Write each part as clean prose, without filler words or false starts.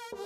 So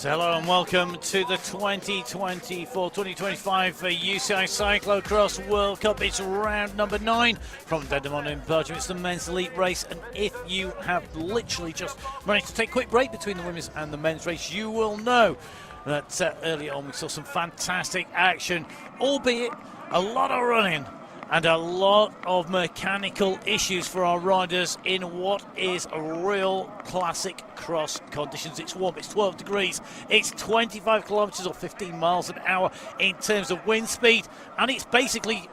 hello and welcome to the 2024-2025 UCI Cyclo-cross World Cup. It's round number 9 from Dendermonde in Belgium. It's the men's elite race, and if you have literally just managed to take a quick break between the women's and the men's race, you will know that earlier on we saw some fantastic action, albeit a lot of running and a lot of mechanical issues for our riders in what is a real classic cross conditions. It's warm, it's 12 degrees, it's 25 kilometres or 15 miles an hour in terms of wind speed, and it's basically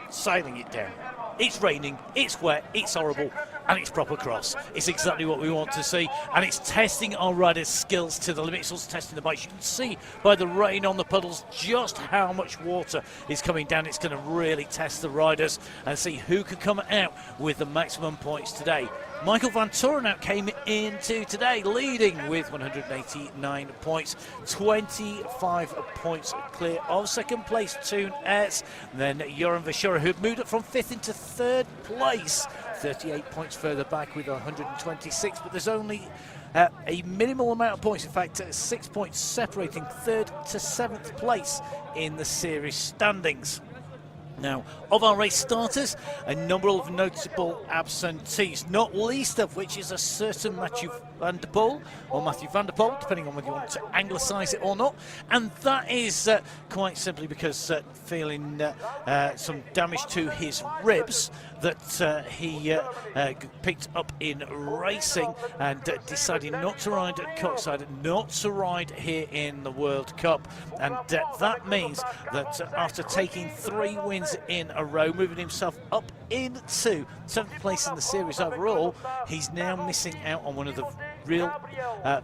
sailing it down. It's raining, it's wet, it's horrible, and it's proper cross. It's exactly what we want to see, and it's testing our riders' skills to the limit. It's also testing the bikes. You can see by the rain on the puddles just how much water is coming down. It's going to really test the riders and see who can come out with the maximum points today. Michael van Torenhout came into today leading with 189 points, 25 points clear of second place Toon Aerts. Then Joran Verschura, who had moved up from 5th into 3rd place, 38 points further back with 126, but there's only a minimal amount of points, in fact 6 points separating 3rd to 7th place in the series standings. Now, of our race starters, a number of notable absentees, not least of which is a certain Matthew van der Poel, depending on whether you want to anglicise it or not. And that is quite simply because feeling some damage to his ribs that he picked up in racing, and decided not to ride at Coxside, not to ride here in the World Cup. And that means that after taking 3 wins in a row, moving himself up into 7th place in the series overall, he's now missing out on one of the real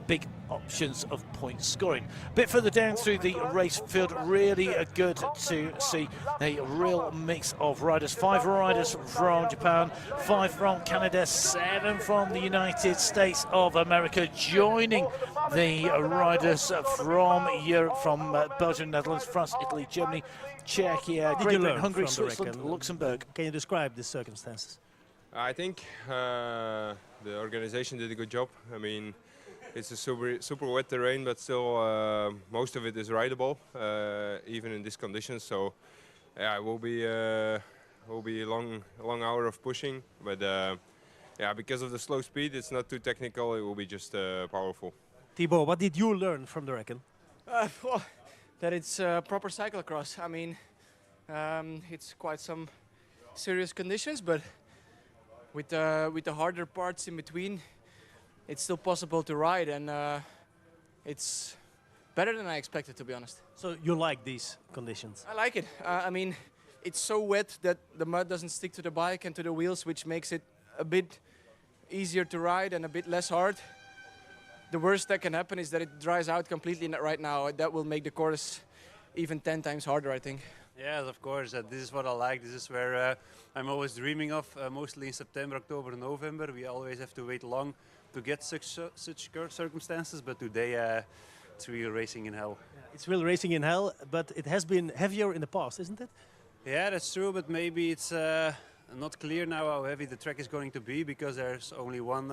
big options of point scoring. A bit further down through the race field, really good to see a real mix of riders. 5 riders from Japan, 5 from Canada, 7 from the United States of America, joining the riders from Europe, from Belgium, Netherlands, France, Italy, Germany, Czechia, Great Britain, Hungary, Switzerland, Luxembourg. Can you describe the circumstances? I think the organization did a good job. I mean, it's a super wet terrain, but still most of it is rideable, even in these conditions. So yeah, it will be a long hour of pushing, but yeah, because of the slow speed, it's not too technical. It will be just powerful. Thibaut, what did you learn from the reckon? Well, that it's proper cyclocross. I mean, it's quite some serious conditions, but with the harder parts in between, it's still possible to ride, and it's better than I expected, to be honest. So you like these conditions? I like it. I mean, it's so wet that the mud doesn't stick to the bike and to the wheels, which makes it a bit easier to ride and a bit less hard. The worst that can happen is that it dries out completely right now. That will make the course even 10 times harder, I think. Yes, of course. This is what I like. This is where I'm always dreaming of, mostly in September, October, November. We always have to wait long to get such circumstances, but today it's real racing in hell. Yeah, it's real racing in hell, but it has been heavier in the past, isn't it? Yeah, that's true, but maybe it's not clear now how heavy the track is going to be, because there's only one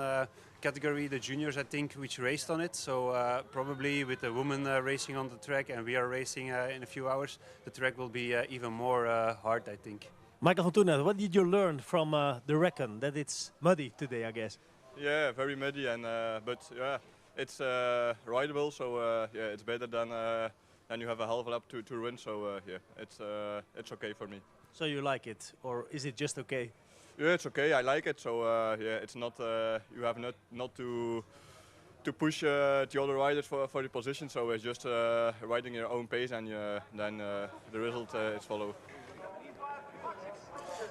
category, the juniors, I think, which raced on it. So probably with the women racing on the track and we are racing in a few hours, the track will be even more hard, I think. Michael van Torenhout, what did you learn from the reckon? That it's muddy today, I guess. Yeah, very muddy, and but yeah, it's rideable, so yeah, it's better than you have a half lap to run. So yeah, it's okay for me. So you like it, or is it just okay? Yeah, it's okay. I like it. So yeah, it's not you have not to push the other riders for the position. So it's just riding your own pace, and then the result is follow.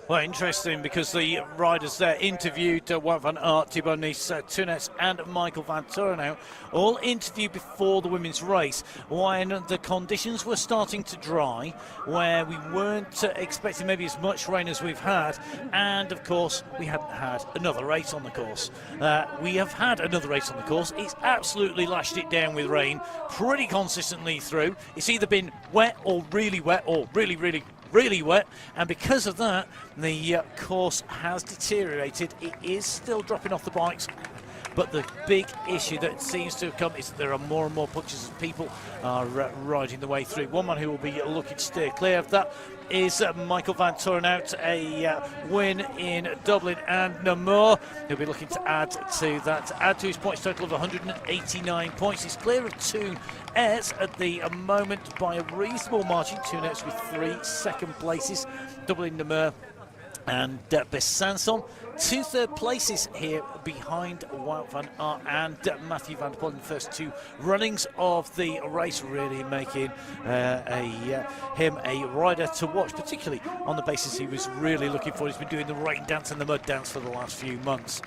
Well, interesting, because the riders there interviewed Wout van Aert, Thibaut Nice, Tunes and Michael van Turnhout, all interviewed before the women's race when the conditions were starting to dry, where we weren't expecting maybe as much rain as we've had, and of course we hadn't had another race on the course. We have had another race on the course. It's absolutely lashed it down with rain pretty consistently through. It's either been wet or really really wet, and because of that the course has deteriorated. It is still dropping off the bikes, but the big issue that seems to have come is that there are more and more punches as people are riding the way through. One man who will be looking to steer clear of that is Michael van Turnhout, a win in Dublin and Namur. He'll be looking to add to that, add to his points total of 189 points. He's clear of two Airs at the moment by a reasonable margin. Two Airs with 3 second places, Dublin, Namur and Besançon. 2 third places here behind Wout van Aert and Mathieu van der Poel in the first 2 runnings of the race, really making him a rider to watch, particularly on the basis he was really looking for. He's been doing the rain dance and the mud dance for the last few months.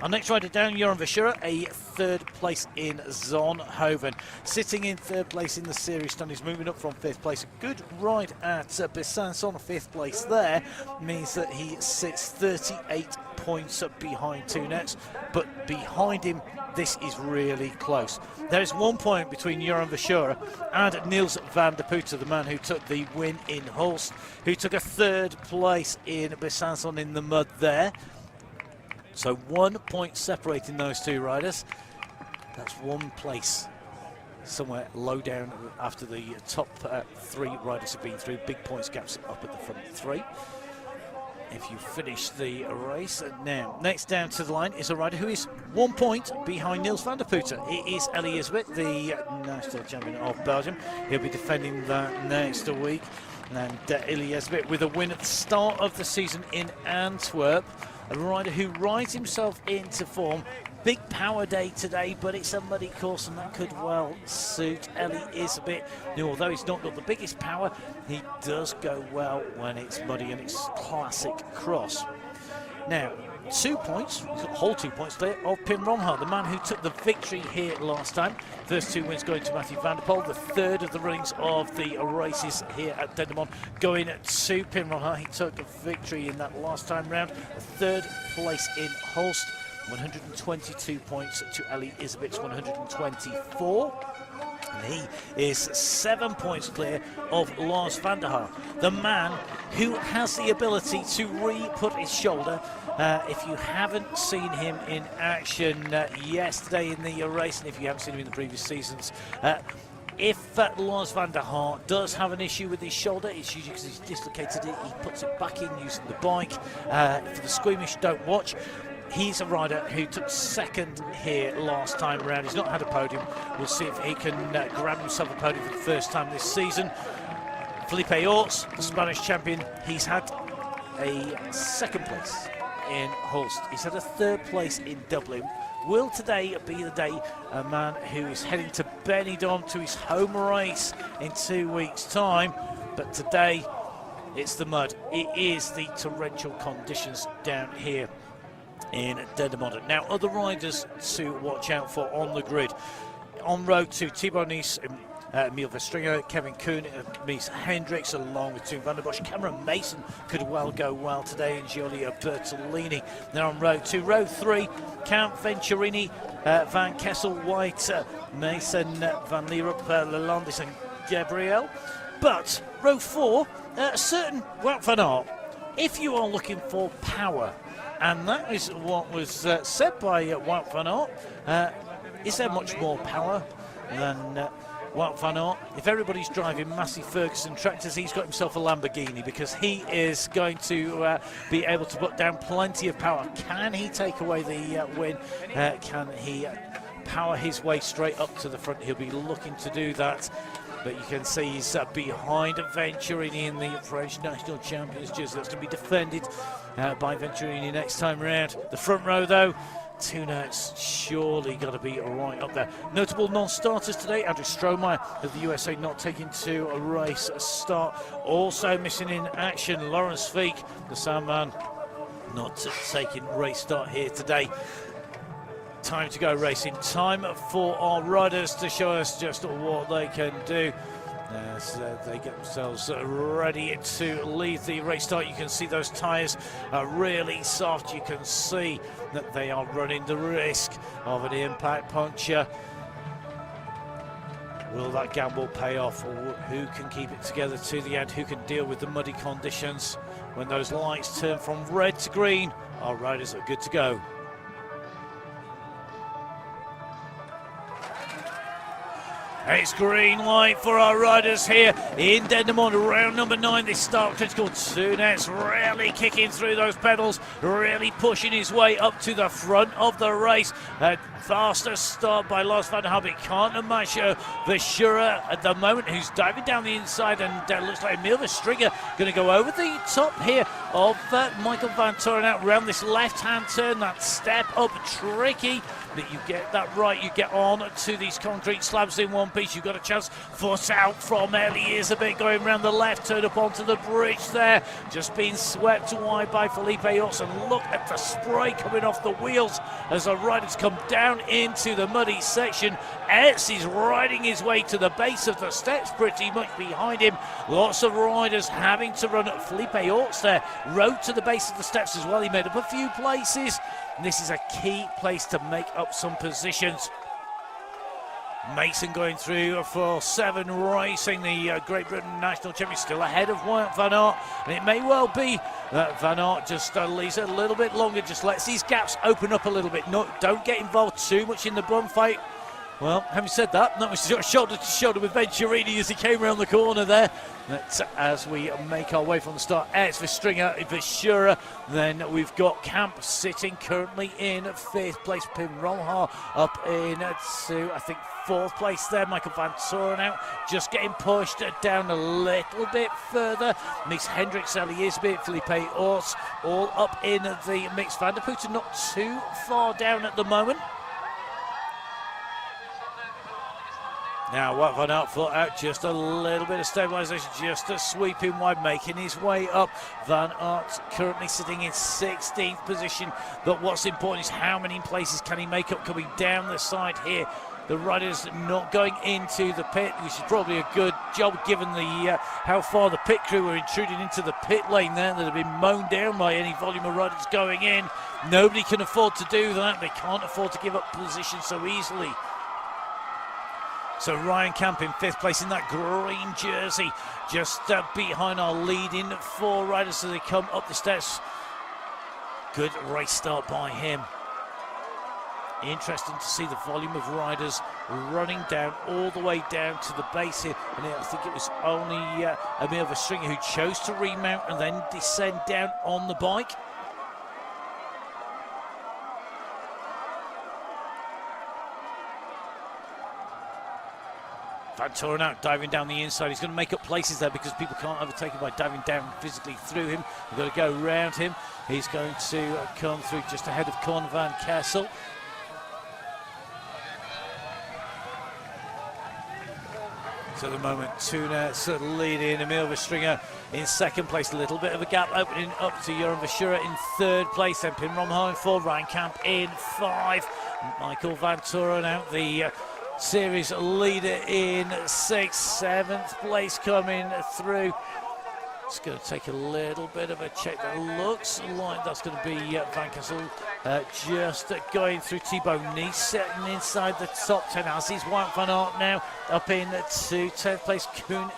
Our next rider down, Joran Verschuren, a 3rd place in Zonhoven. Sitting in 3rd place in the series stand, he's moving up from 5th place. A good ride at Besançon, 5th place there, means that he sits 38 points behind Tunes, but behind him this is really close. There is 1 point between Joran Verschuren and Niels van der Putte, the man who took the win in Hulst, who took a 3rd place in Besançon in the mud there. So 1 point separating those 2 riders. That's 1 place somewhere low down after the top 3 riders have been through. Big points gaps up at the front 3. If you finish the race. Now, next down to the line is a rider who is 1 point behind Niels van der Putte. It is Ellie Isbeth, the national champion of Belgium. He'll be defending that next week. And Ellie Isbeth with a win at the start of the season in Antwerp. A rider who rides himself into form. Big power day today, but it's a muddy course, and that could well suit Ellie Isbeth, who, although he's not got the biggest power, he does go well when it's muddy and it's classic cross. Now, 2 points, whole 2 points there, of Pim Ronhaar, the man who took the victory here last time. First 2 wins going to Mathieu van der Poel, the 3rd of the runnings of the races here at Dendermonde going to Pim Ronhaar. He took a victory in that last time round, the 3rd place in Hulst, 122 points to Ellie Isbeth's 124. And he is 7 points clear of Lars van der Haar, the man who has the ability to re-put his shoulder. If you haven't seen him in action yesterday in the race, and if you haven't seen him in the previous seasons, if Lars van der Haar does have an issue with his shoulder, it's usually because he's dislocated it. He puts it back in using the bike. For the squeamish, don't watch. He's a rider who took 2nd here last time around. He's not had a podium. We'll see if he can grab himself a podium for the first time this season. Felipe Orts, the Spanish champion, he's had a 2nd place in Hulst. He's had a 3rd place in Dublin. Will today be the day a man who is heading to Benidorm to his home race in 2 weeks' time? But today, it's the mud. It is the torrential conditions down here in Dendermonde. Now, other riders to watch out for on the grid. On road to Thibaut Nice, Emil Verstringer, Kevin Kuhn, Mies Hendricks, along with Toon van der Bosch. Cameron Mason could well go well today, and Giulia Bertolini. They're on road 2. Row 3, Count Venturini, Van Kessel, White, Mason, Van Leerup, Lelandis and Gabriel. But row 4, a certain Wout van Aert. If you are looking for power, and that is what was said by Wout van Aert, is there much more power than Wout van Aert? If everybody's driving Massey Ferguson tractors, he's got himself a Lamborghini, because he is going to be able to put down plenty of power. Can he take away the win? Can he power his way straight up to the front? He'll be looking to do that. But you can see he's behind Venturini in the French National Champions jersey. That's going to be defended by Venturini next time around. The front row, though, Tunet's surely got to be right up there. Notable non-starters today: Andrew Strohmeyer of the USA not taking to a race start. Also missing in action, Lawrence Feek, the Sandman, not taking race start here today. Time to go racing. Time for our riders to show us just what they can do as they get themselves ready to leave the race start. You can see those tyres are really soft. You can see that they are running the risk of an impact puncture. Will that gamble pay off, or who can keep it together to the end? Who can deal with the muddy conditions? When those lights turn from red to green, our riders are good to go. It's green light for our riders here in Dendermonde, round number 9. This start critical. Tunet's really kicking through those pedals, really pushing his way up to the front of the race. A faster start by Lars van der Habicht. Can't match Verschura at the moment, who's diving down the inside, and looks like Emil Verstringer going to go over the top here of Michael van Toren out round this left-hand turn. That step up tricky. That you get that right, you get on to these concrete slabs in one piece. You've got a chance, foot out from Elizabeth going around the left turn up onto the bridge there, just being swept wide by Felipe Orts. And look at the spray coming off the wheels as the riders come down into the muddy section. Orts is riding his way to the base of the steps, pretty much behind him. Lots of riders having to run at Felipe Orts there, rode to the base of the steps as well. He made up a few places. This is a key place to make up some positions. Mason going through for 7 Racing, the Great Britain national champion, still ahead of Wyatt Van Aert. And it may well be that Van Aert just leaves it a little bit longer, just lets these gaps open up a little bit. No, don't get involved too much in the bum fight. Well, having said that, that was shoulder to shoulder with Venturini as he came around the corner there. That's as we make our way from the start. It's Verstringer, Verschura. Then we've got Camp sitting currently in 5th place. Pim Romhaar up in to, I think, 4th place there. Michael van Toren out, just getting pushed down a little bit further. Miss Hendricks, Elizabeth, Felipe Orts, all up in the mix. Van der Putten not too far down at the moment. Now, Wout van Aert foot out, just a little bit of stabilisation, just a sweeping wide, making his way up. Van Aert currently sitting in 16th position, but what's important is how many places can he make up coming down the side here. The riders not going into the pit, which is probably a good job given the how far the pit crew were intruding into the pit lane there, that have been mown down by any volume of riders going in. Nobody can afford to do that. They can't afford to give up position so easily. So Ryan Camp in 5th place in that green jersey, just behind our leading 4 riders as they come up the steps. Good race start by him. Interesting to see the volume of riders running down all the way down to the base here. And I think it was only Emil Verstringer who chose to remount and then descend down on the bike. Van Toren out, diving down the inside. He's going to make up places there because people can't overtake him by diving down physically through him. We've got to go around him. He's going to come through just ahead of Con van Kessel. So at the moment, Tunet's leading, Emil Verstringer in 2nd place. A little bit of a gap opening up to Joran Verschura in 3rd place. Then Pim Romhaar in 4, Ryan Camp in 5. Michael van Toren out, the series leader in 6th, 7th place coming through. It's going to take a little bit of a check. That looks like that's going to be Van Kessel just going through. Thibaut Nice sitting inside the top 10 as is Wout van Aert now up in to 10th place. Kuhn,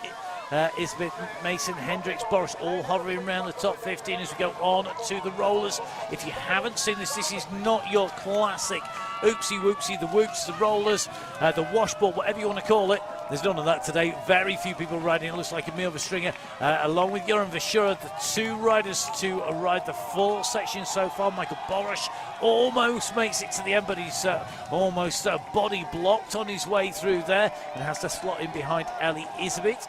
Isbeth, Mason, Hendricks, Boris all hovering around the top 15 as we go on to the rollers. If you haven't seen this, this is not your classic oopsie whoopsie, the whoops, the rollers, the washboard, whatever you want to call it. There's none of that today. Very few people riding. It looks like Emil Verstringer, along with Joran Verschura, the 2 riders to ride the full section so far. Michael Boris almost makes it to the end, but he's almost body blocked on his way through there and has to slot in behind Ellie Isabeth.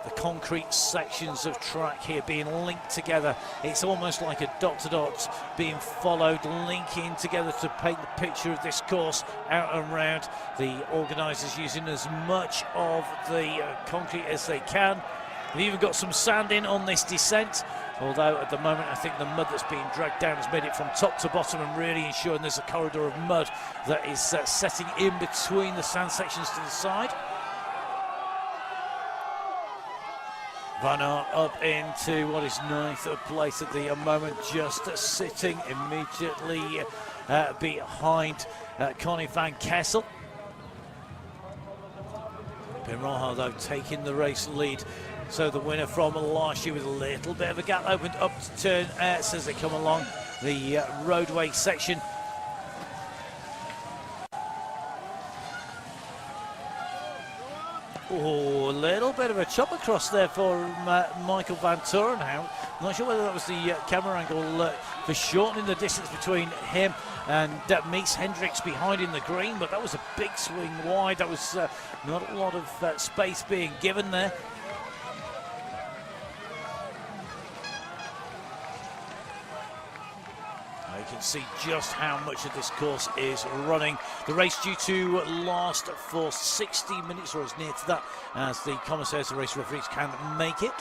the concrete sections of track here being linked together. It's almost like a dot-to-dot being followed, linking together to paint the picture of this course out and round. The organisers using as much of the concrete as they can. They've even got some sand in on this descent, although at the moment I think the mud that's being dragged down has made it from top to bottom and really ensuring there's a corridor of mud that is setting in between the sand sections to the side. Van Aert up into what is ninth place at the moment, just sitting immediately behind Connie van Kessel. Pim Roja, though, taking the race lead. So the winner from last year with a little bit of a gap opened up to turn as they come along the roadway section. Oh, a little bit of a chop across there for Michael Van Torenhout. I'm not sure whether that was the camera angle for shortening the distance between him and Mies Hendricks behind in the green, but that was a big swing wide. That was not a lot of space being given there. You can see just how much of this course is running. The race due to last for 60 minutes or as near to that as the commissaires and race referees can make it.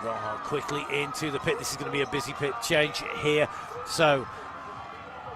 Roja quickly into the pit. This is going to be a busy pit change here. So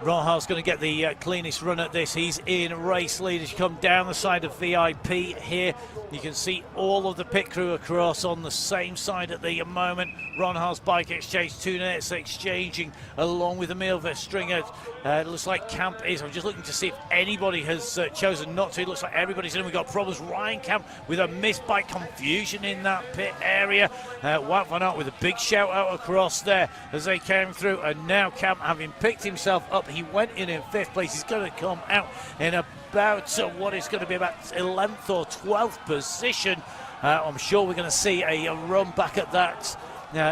Roja's going to get the cleanest run at this. He's in race lead as you come down the side of VIP here. You can see all of the pit crew across on the same side at the moment. Ron Haas Bike Exchange, two nets exchanging along with Emil Verstringer. It looks like Camp is. I'm just looking to see if anybody has chosen not to. It looks like everybody's in. We've got problems. Ryan Camp with a missed by confusion in that pit area. Wout van Aert with a big shout out across there as they came through. And now Camp, having picked himself up, he went in fifth place. He's going to come out in about what is going to be about 11th or 12th position. I'm sure we're going to see a run back at that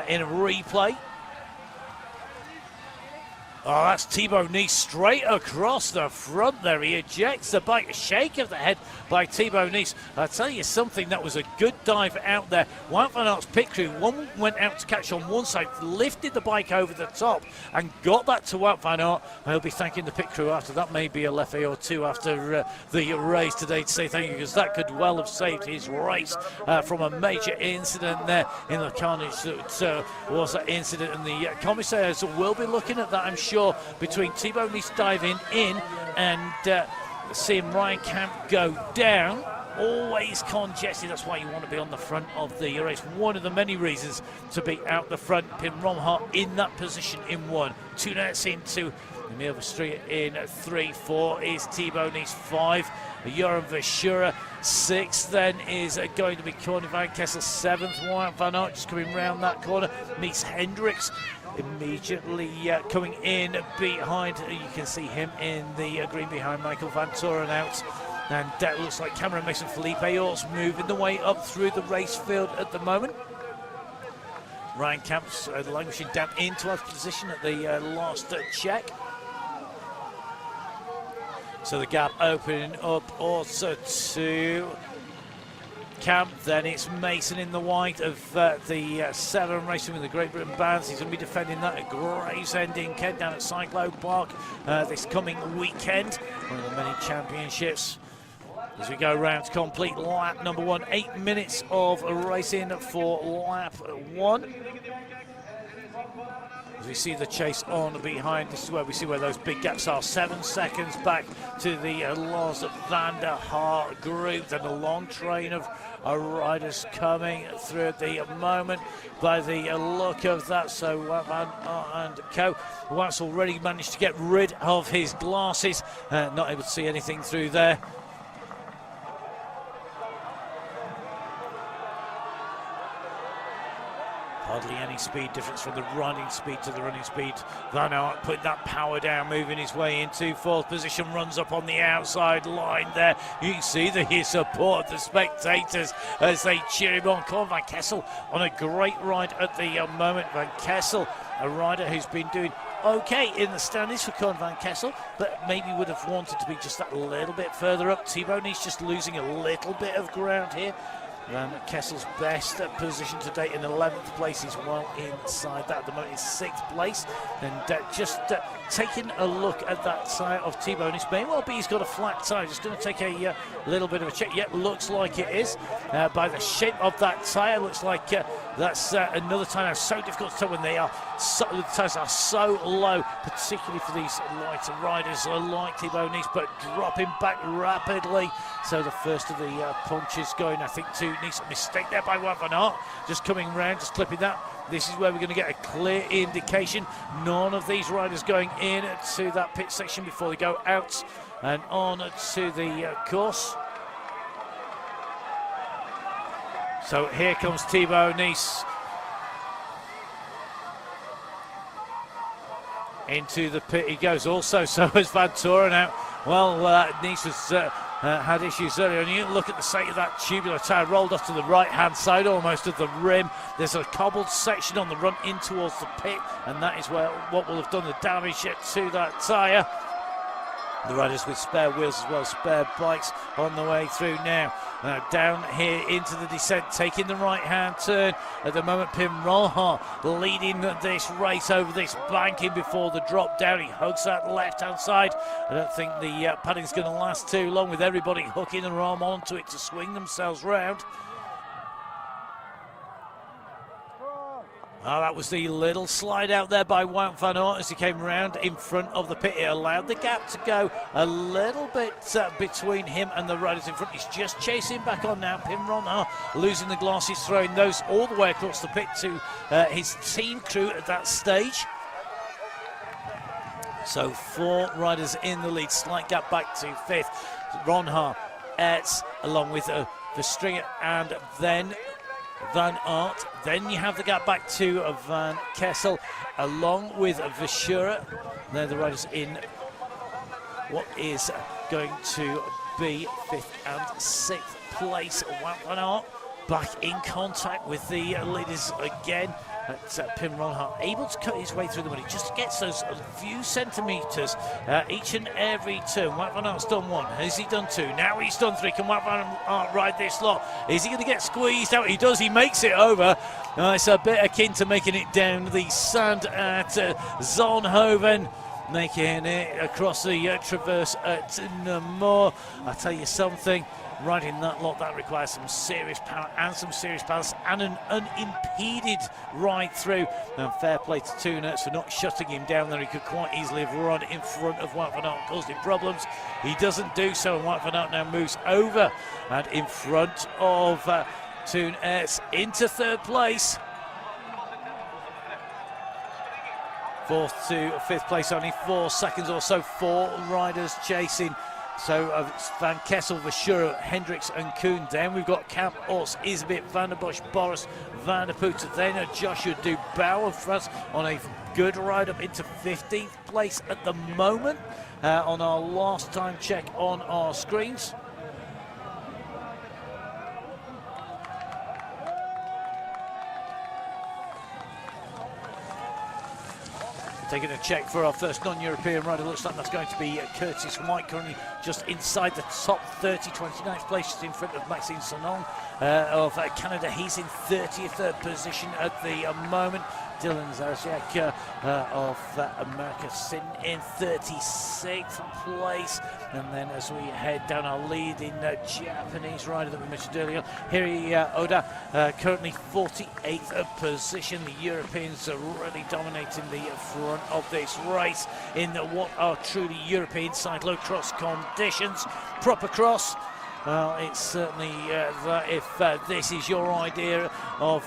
in a replay. Oh, that's Thibaut Nice straight across the front there. He ejects the bike. A shake of the head by Thibaut Nice. I'll tell you something, that was a good dive out there. Wout van Aert's pit crew, one went out to catch on one side, lifted the bike over the top and got that to Wout van Aert. He'll be thanking the pit crew after that. Maybe a leffe or two after the race today to say thank you, because that could well have saved his race from a major incident there in the carnage that was that incident. And the commissaires will be looking at that, I'm sure, between Thibaut Nice diving in and seeing Ryan Camp go down. Always congested, that's why you want to be on the front of the race. One of the many reasons to be out the front. Pim Roja in that position in one. Two nets into Emil Verstringer in 3, 4 is Thibaut Nice, 5. Joran Verschuren, 6 then is going to be Connie van Kessel, 7th. Wout van Aert just coming round that corner. Mies Hendricks immediately coming in behind. You can see him in the green behind Michael Van Torenhout. And that looks like Cameron Mason, Felipe Orts moving the way up through the race field at the moment. Ryan Camp's languishing down into 12th position at the last check. So the gap opening up also to Camp, then it's Mason in the white of the 7 racing with the Great Britain bands. He's going to be defending that at Gravesend in Kent down at Cyclo Park this coming weekend. One of the many championships. As we go round to complete lap number 1, 8 minutes of racing for lap 1. As we see the chase on behind, this is where we see where those big gaps are. 7 seconds back to the Lars van der Haar group. Then a long train of riders coming through at the moment by the look of that. So Van Aert and co. Wout's already managed to get rid of his glasses. Not able to see anything through there. Hardly any speed difference from the running speed to the running speed. Van Aert putting that power down, moving his way into 4th position, runs up on the outside line there. You can see the support of the spectators as they cheer him on. Connie van Kessel on a great ride at the moment. Van Kessel, a rider who's been doing okay in the standings for Koen van Kessel, but maybe would have wanted to be just that little bit further up. Thibaut Nice just losing a little bit of ground here. Van Kessel's best position to date in 11th place is well inside that. At the moment is 6th place. And just taking a look at that tyre of Thibaut Nice, may well be he's got a flat tyre. Just going to take a little bit of a check. Yep, looks like it is. By the shape of that tyre, looks like that's another tyre. Now, so difficult to tell when they are the tyres are so low, particularly for these lighter riders like Thibaut Nice, but dropping back rapidly. So the first of the punches going, I think, to Nice. A mistake there by Wout van Aert, just coming round, just clipping that. This is where we're going to get a clear indication. None of these riders going in to that pit section before they go out and on to the course. So here comes Thibaut Nice into the pit. He goes also, so has Van Toren out. Well, Nice has had issues earlier, and you look at the state of that tubular tyre, rolled off to the right hand side almost of the rim. There's a cobbled section on the run in towards the pit, and that is where what will have done the damage to that tyre. The riders with spare wheels as well, spare bikes on the way through now. Down here into the descent, taking the right hand turn. At the moment, Pim Rolha leading this race over this banking before the drop down. He hugs that left hand side. I don't think the padding's going to last too long with everybody hooking their arm onto it to swing themselves round. Oh, that was the little slide out there by Wout van Aert as he came round in front of the pit. It allowed the gap to go a little bit between him and the riders in front. He's just chasing back on now. Pim Rolha losing the glasses, throwing those all the way across the pit to his team crew at that stage. So 4 riders in the lead, slight gap back to 5th. Ronha, Ertz, along with Verstringer and then Van Aert. Then you have the gap back to Van Kessel along with Verschuren. They're the riders in what is going to be 5th and 6th place. Wout van Aert back in contact with the leaders again. Pim Rolha able to cut his way through the mud. He just gets those few centimetres each and every turn. Wout van Aert's done 1. Has he done 2? Now he's done 3. Can Wout van Aert ride this lot? Is he going to get squeezed out? He does. He makes it over. It's a bit akin to making it down the sand at Zonhoven. Making it across the traverse at Namur. I'll tell you something. Riding that lot, that requires some serious power and some serious balance and an unimpeded ride through. And fair play to Toon for not shutting him down there. He could quite easily have run in front of Wout van Aert, caused him problems. He doesn't do so, and Wout van Aert now moves over and in front of Toon into 3rd place. 4th to 5th place, only 4 seconds or so. 4 riders chasing. So Van Kessel, Verschuren, Hendricks and Koen. Then we've got Camp Ors, Isbit, Van der Bosch, Boris, Van der Poel. Then Joshua Dubau of France on a good ride up into 15th place at the moment on our last time check on our screens. Taking a check for our first non-European rider. Looks like that's going to be Curtis White, currently just inside the top 30, 29th place, just in front of Maxime Sonon of Canada. He's in 30th position at the moment. Dylan Zarzak of America sitting in 36th place. And then as we head down our leading Japanese rider that we mentioned earlier, Hiri Oda, currently 48th position. The Europeans are really dominating the front of this race in what are truly European cyclo-cross conditions. Proper cross. Well, it's certainly that if this is your idea of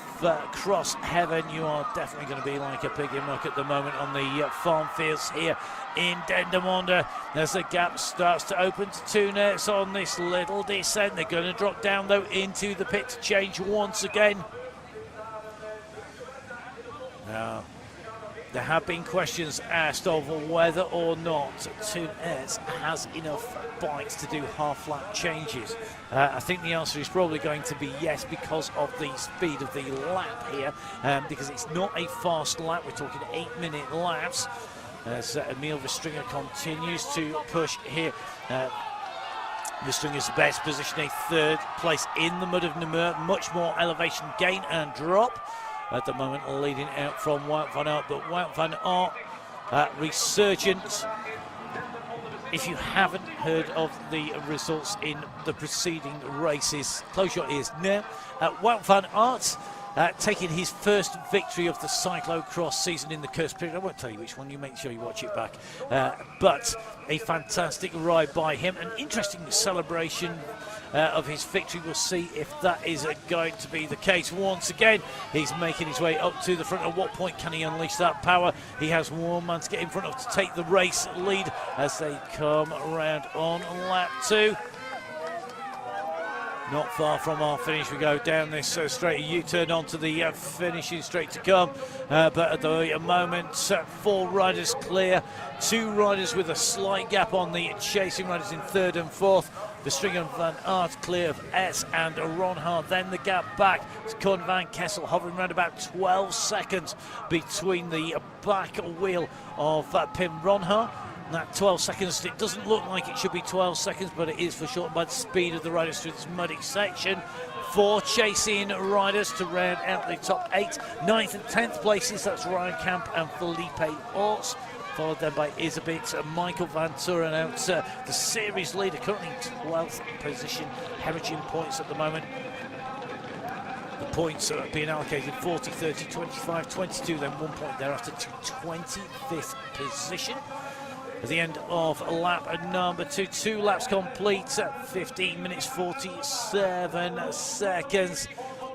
cross heaven, you are definitely going to be like a pig in muck at the moment on the farm fields here in Dendermonde. As the gap starts to open to Toon on this little descent. They're going to drop down, though, into the pit to change once again. Now, there have been questions asked over whether or not Toon has enough bikes to do half-lap changes. I think the answer is probably going to be yes, because of the speed of the lap here, because it's not a fast lap. We're talking 8-minute laps. as Emil Verstringer continues to push here. Verstringer's best position, a third place in the mud of Namur, much more elevation gain and drop at the moment, leading out from Wout van Aert, but Wout van Aert resurgent. If you haven't heard of the results in the preceding races, close your ears now. Wout van Aert taking his first victory of the cyclo-cross season in the cursed period. I won't tell you which one, you make sure you watch it back. But a fantastic ride by him, an interesting celebration of his victory. We'll see if that is going to be the case. Once again, he's making his way up to the front. At what point can he unleash that power? He has one man to get in front of to take the race lead as they come around on lap 2. Not far from our finish, we go down this straight U-turn onto the finishing straight to come. But at the moment, 4 riders clear, 2 riders with a slight gap on the chasing riders in 3rd and 4th. Verstringer and Van Aert clear of S and Ronhaar. Then the gap back to Koen van Kessel, hovering around about 12 seconds between the back wheel of Pim Ronhaar. That 12 seconds, it doesn't look like it should be 12 seconds, but it is for short by the speed of the riders through this muddy section. 4 chasing riders to round out the top 8. 9th and 10th places, that's Ryan Camp and Felipe Orts, followed then by Isabit and Michael Van Turen out. The series leader currently in 12th position, hemorrhaging points at the moment. The points are being allocated 40, 30, 25, 22, then 1 point thereafter to 25th position. At the end of lap number 2, 2 laps complete at 15 minutes 47 seconds.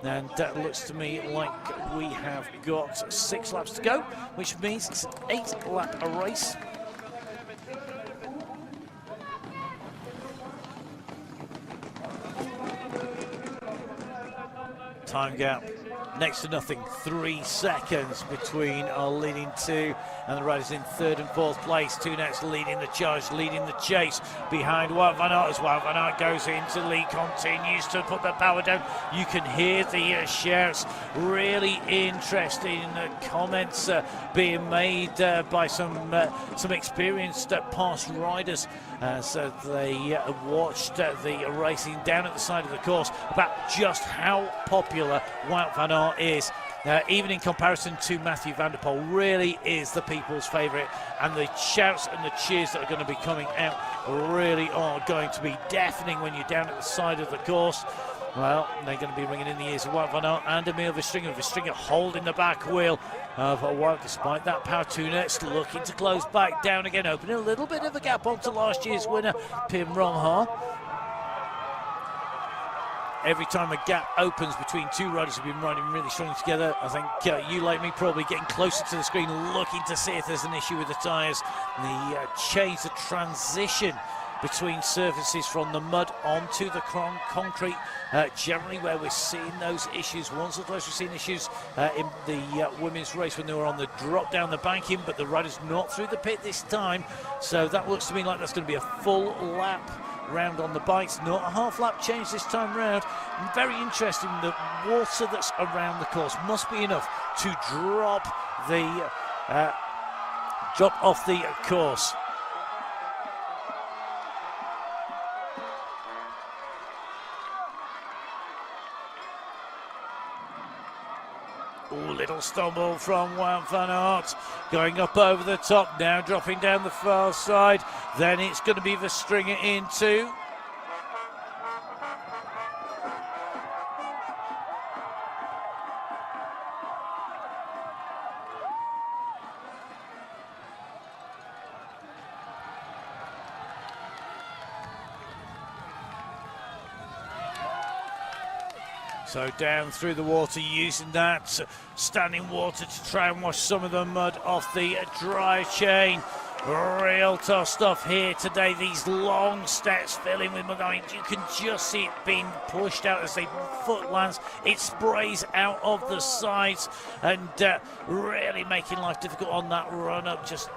And that looks to me like we have got 6 laps to go, which means it's an 8-lap race. Time gap next to nothing, 3 seconds between our leading 2 and the riders in 3rd and 4th place. 2 next leading the charge, leading the chase behind Wout van Aert as Wout van Aert goes into lead, continues to put the power down. You can hear the shouts, really interesting comments being made by some experienced past riders as they watched the racing down at the side of the course about just how popular Wout van Aert is. Even in comparison to Mathieu van der Poel, really is the people's favourite, and the shouts and the cheers that are going to be coming out really are going to be deafening when you're down at the side of the course. Well, they're going to be ringing in the ears of Wout van Aert and Emil Verstringer. Verstringer holding the back wheel of Wout despite that power. 2 next, looking to close back down again, opening a little bit of a gap onto last year's winner, Pim Ronhaar. Every time a gap opens between 2 riders who've been riding really strongly together, I think you, like me, probably getting closer to the screen, looking to see if there's an issue with the tyres. The change, the transition between surfaces from the mud onto the concrete, generally where we're seeing those issues. Once or twice we've seen issues in the women's race when they were on the drop down the banking, but the riders not through the pit this time. So that looks to me like that's going to be a full lap round on the bikes, not a half-lap change this time round. Very interesting, the water that's around the course must be enough to drop off the course. Little stumble from Wout van Aert, going up over the top, now dropping down the far side. Then it's going to be Verstringer in 2. So down through the water, using that standing water to try and wash some of the mud off the dry chain. Real tough stuff here today. These long steps filling with mud. I mean, you can just see it being pushed out as the foot lands. It sprays out of the sides and really making life difficult on that run up. Just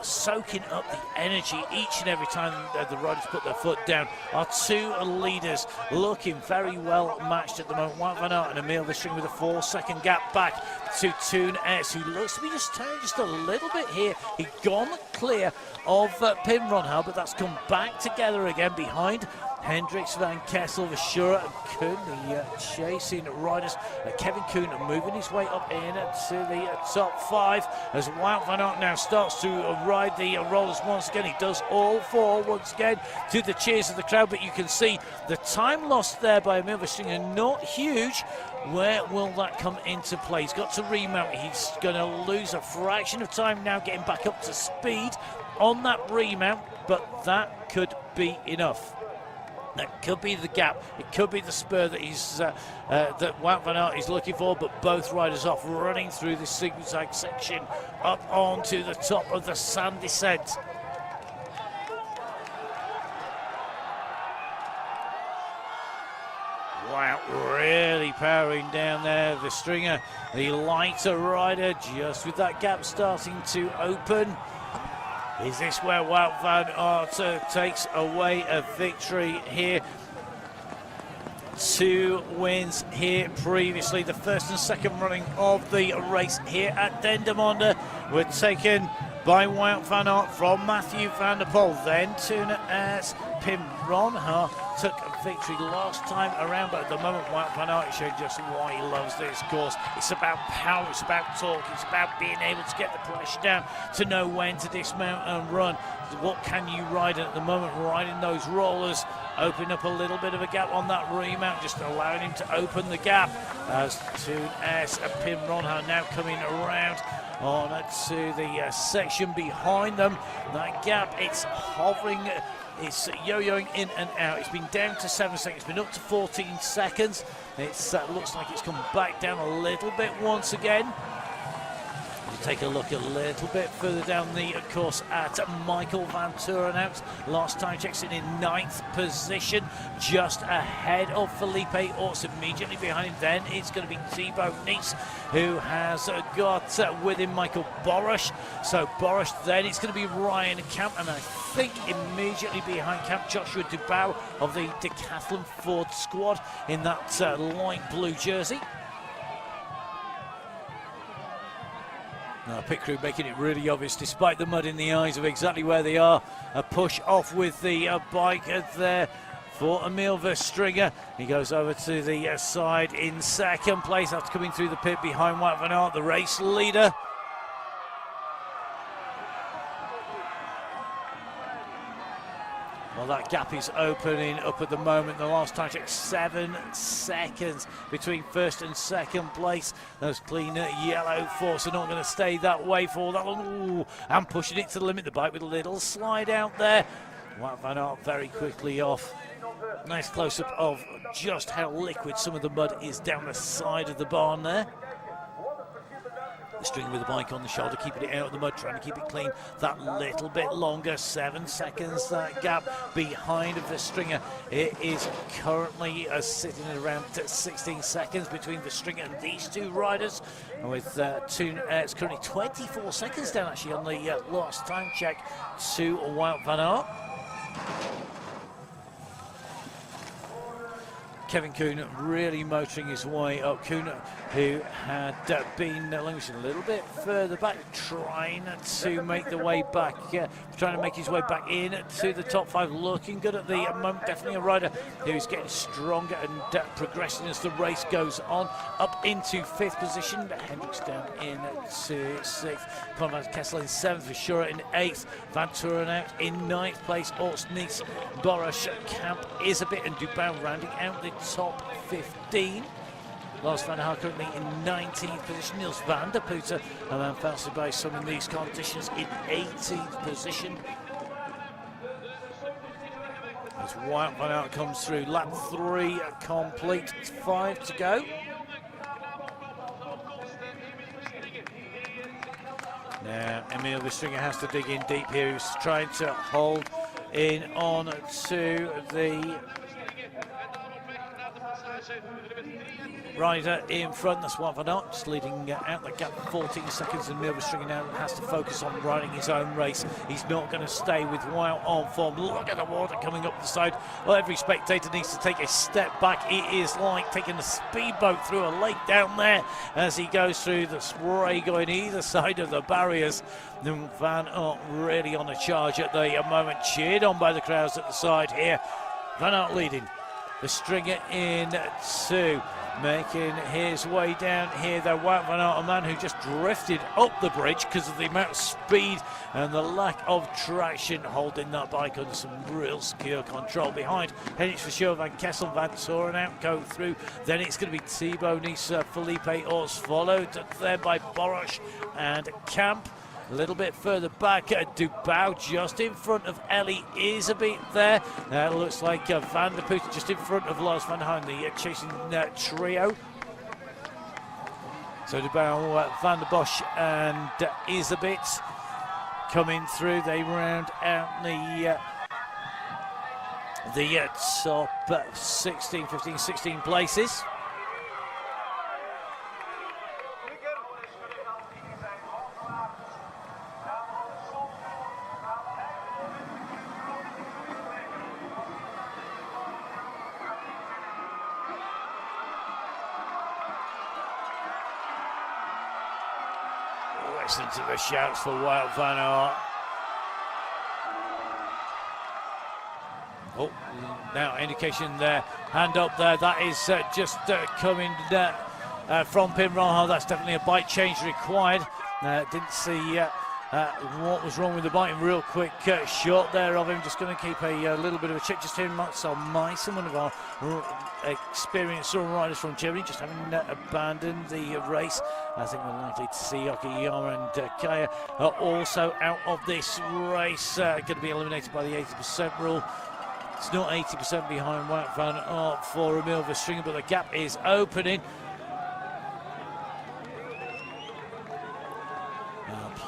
soaking up the energy each and every time the riders put their foot down. Our 2 leaders looking very well matched at the moment. Wout van Aert and Emil Verstringer with a 4-second gap back to Toon S, who looks to be just turning just a little bit here. He'd gone clear of Pim Ronhout, but that's come back together again behind Hendricks, Van Kessel, Verschura and Kuhn, the chasing riders. Kevin Kuhn moving his way up into the top 5 as Wout van Aert now starts to ride the rollers once again. He does all 4 once again to the cheers of the crowd, but you can see the time lost there by Emil Verschura not huge. Where will that come into play? He's got to remount. He's going to lose a fraction of time now getting back up to speed on that remount, but that could be enough. That could be the gap. It could be the spur that that Wout van Aert is looking for, but both riders off running through this zigzag section up onto the top of the sand descent. Wow, really powering down there. The Stringer, the lighter rider, just with that gap starting to open. Is this where Wout van Aert takes away a victory here? 2 wins here previously. The first and second running of the race here at Dendermonde were taken by Wout van Aert from Mathieu van der Poel. Then Toon S, Pim Ronhout took a victory last time around, but at the moment Wout van Aert is showing just why he loves this course. It's about power, it's about torque, it's about being able to get the pressure down, to know when to dismount and run. What can you ride at the moment? Riding those rollers, opening up a little bit of a gap on that remount, just allowing him to open the gap as Toon S and Pim Ronhout now coming around on to the section behind them. That gap, it's hovering, it's yo-yoing in and out. It's been down to 7 seconds, it's been up to 14 seconds. It looks like it's come back down a little bit once again. Take a look a little bit further down the course at Michael van Turenhout. Last time checks in 9th position, just ahead of Felipe Orts. Immediately behind him then it's going to be Thibaut Nice, who has got with him Michael Borush. So Borush, then it's going to be Ryan Camp, and I think immediately behind Camp Joshua Dubau of the Decathlon Ford squad in that light blue jersey. Now, pit crew making it really obvious, despite the mud in the eyes, of exactly where they are. A push off with the bike there for Emil Verstringer. He goes over to the side in second place after coming through the pit behind Wout van Aert, the race leader. Well, that gap is opening up at the moment. The last time check, 7 seconds between first and second place. Those clean yellow force are not going to stay that way for that long. Ooh, and pushing it to the limit. The bike with a little slide out there. Wout van Aert very quickly off. Nice close-up of just how liquid some of the mud is down the side of the barn there. The Stringer with the bike on the shoulder, keeping it out of the mud, trying to keep it clean that little bit longer. 7 seconds, that gap behind of the Stringer. It is currently sitting at around 16 seconds between the Stringer and these 2 riders. And with Toon, it's currently 24 seconds down actually on the last time check to Wout van Aert. Kevin Kuhn really motoring his way up. Kuhn, who had been languishing a little bit further back, trying to make the way back, trying to make his way back in to the top 5. Looking good at the moment. Definitely a rider who's getting stronger and progressing as the race goes on. Up into 5th position. Hendricks down into 6th. Van Kessel in 7th. Verschura in 8th. Van Turenhout in 9th place. Orts, Nice, Borush, Camp, Isabit and Dubau rounding out the top 15. Lars van der Haar currently in 19th position. Niels van der Putten and then False by some in these competitions in 18th position. As Wout van Aert comes through, lap 3 complete, 5 to go. Now Emil Verstringer has to dig in deep here. He's trying to hold in on to the Rider in front, that's Wout van Aert, just leading out the gap 14 seconds, and Milverstringen now has to focus on riding his own race. He's not going to stay with Wout on form. Look at the water coming up the side. Well, every spectator needs to take a step back. It is like taking a speedboat through a lake down there as he goes through the spray going either side of the barriers. And Van Aert really on a charge at the moment, cheered on by the crowds at the side here. Van Aert leading. The stringer in two, making his way down here. Though Wout van Aert, a man who just drifted up the bridge because of the amount of speed and the lack of traction, holding that bike under some real secure control. Behind, Henrik Verschuur, Van Kessel, Van Toren out, go through. Then it's going to be Thibaut Nice, Felipe Ors, followed there by Borosh and Camp. A little bit further back, Dubau just in front of Ellie Iserbyt there. Looks like Van der Poel just in front of Lars van Hijn, the chasing trio. So Dubau, Van der Bosch and Iserbyt coming through. They round out the top 16, 15, 16 places. Listen to the shouts for Wout van Aert. Oh, now indication there, hand up there. That is just coming from Pim Rahal. That's definitely a bike change required. Didn't see what was wrong with the bike. Real quick shot there of him. Just going to keep a little bit of a check. Just hearing Marcel Meissen, one of our experienced riders from Germany, just having abandoned the race. I think we're likely to see Okayama and Kaya are also out of this race. Going to be eliminated by the 80% rule. It's not 80% behind Wout van Aert for Emil Verstringen, but the gap is opening.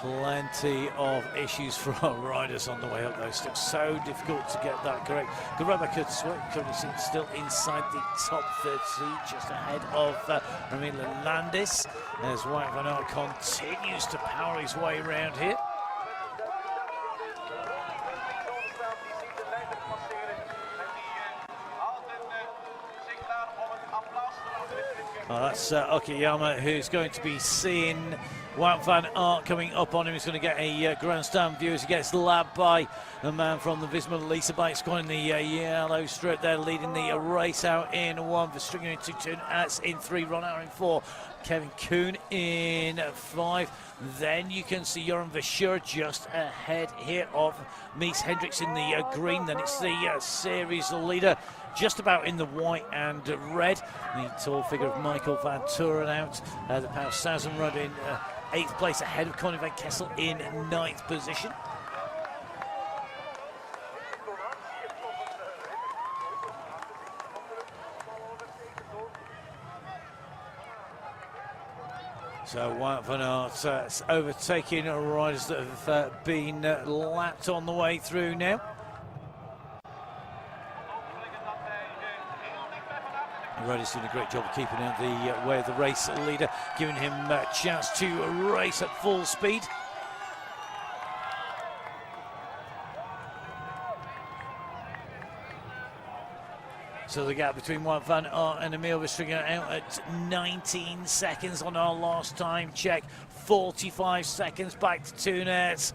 Plenty of issues for our riders on the way up those steps. So difficult to get that correct. Grubaka currently still inside the top 30, just ahead of Ramil Landis, as Wout van Aert continues to power his way around here. Well, that's Okayama, who's going to be seeing Wout van Aert coming up on him. He's going to get a grandstand view as he gets lapped by the man from the Visma Lease bike, scoring the yellow strip there, leading the race out in one. Verstringen in 2, that's in 3, Ronauer in 4, Kevin Kuhn in 5. Then you can see Joran Verschuur just ahead here of Mies Hendricks in the green. Then it's the series leader, just about in the white and red. The tall figure of Michael Van Toren out. The Power 1000 run in 8th place ahead of Conny Van Kessel in 9th position. So Wout van Aert overtaking riders that have been lapped on the way through now. Rider's doing a great job of keeping out the way of the race leader, giving him a chance to race at full speed. So the gap between Wout van Aert and Emil Verstringen out at 19 seconds on our last time check. 45 seconds back to Toonert.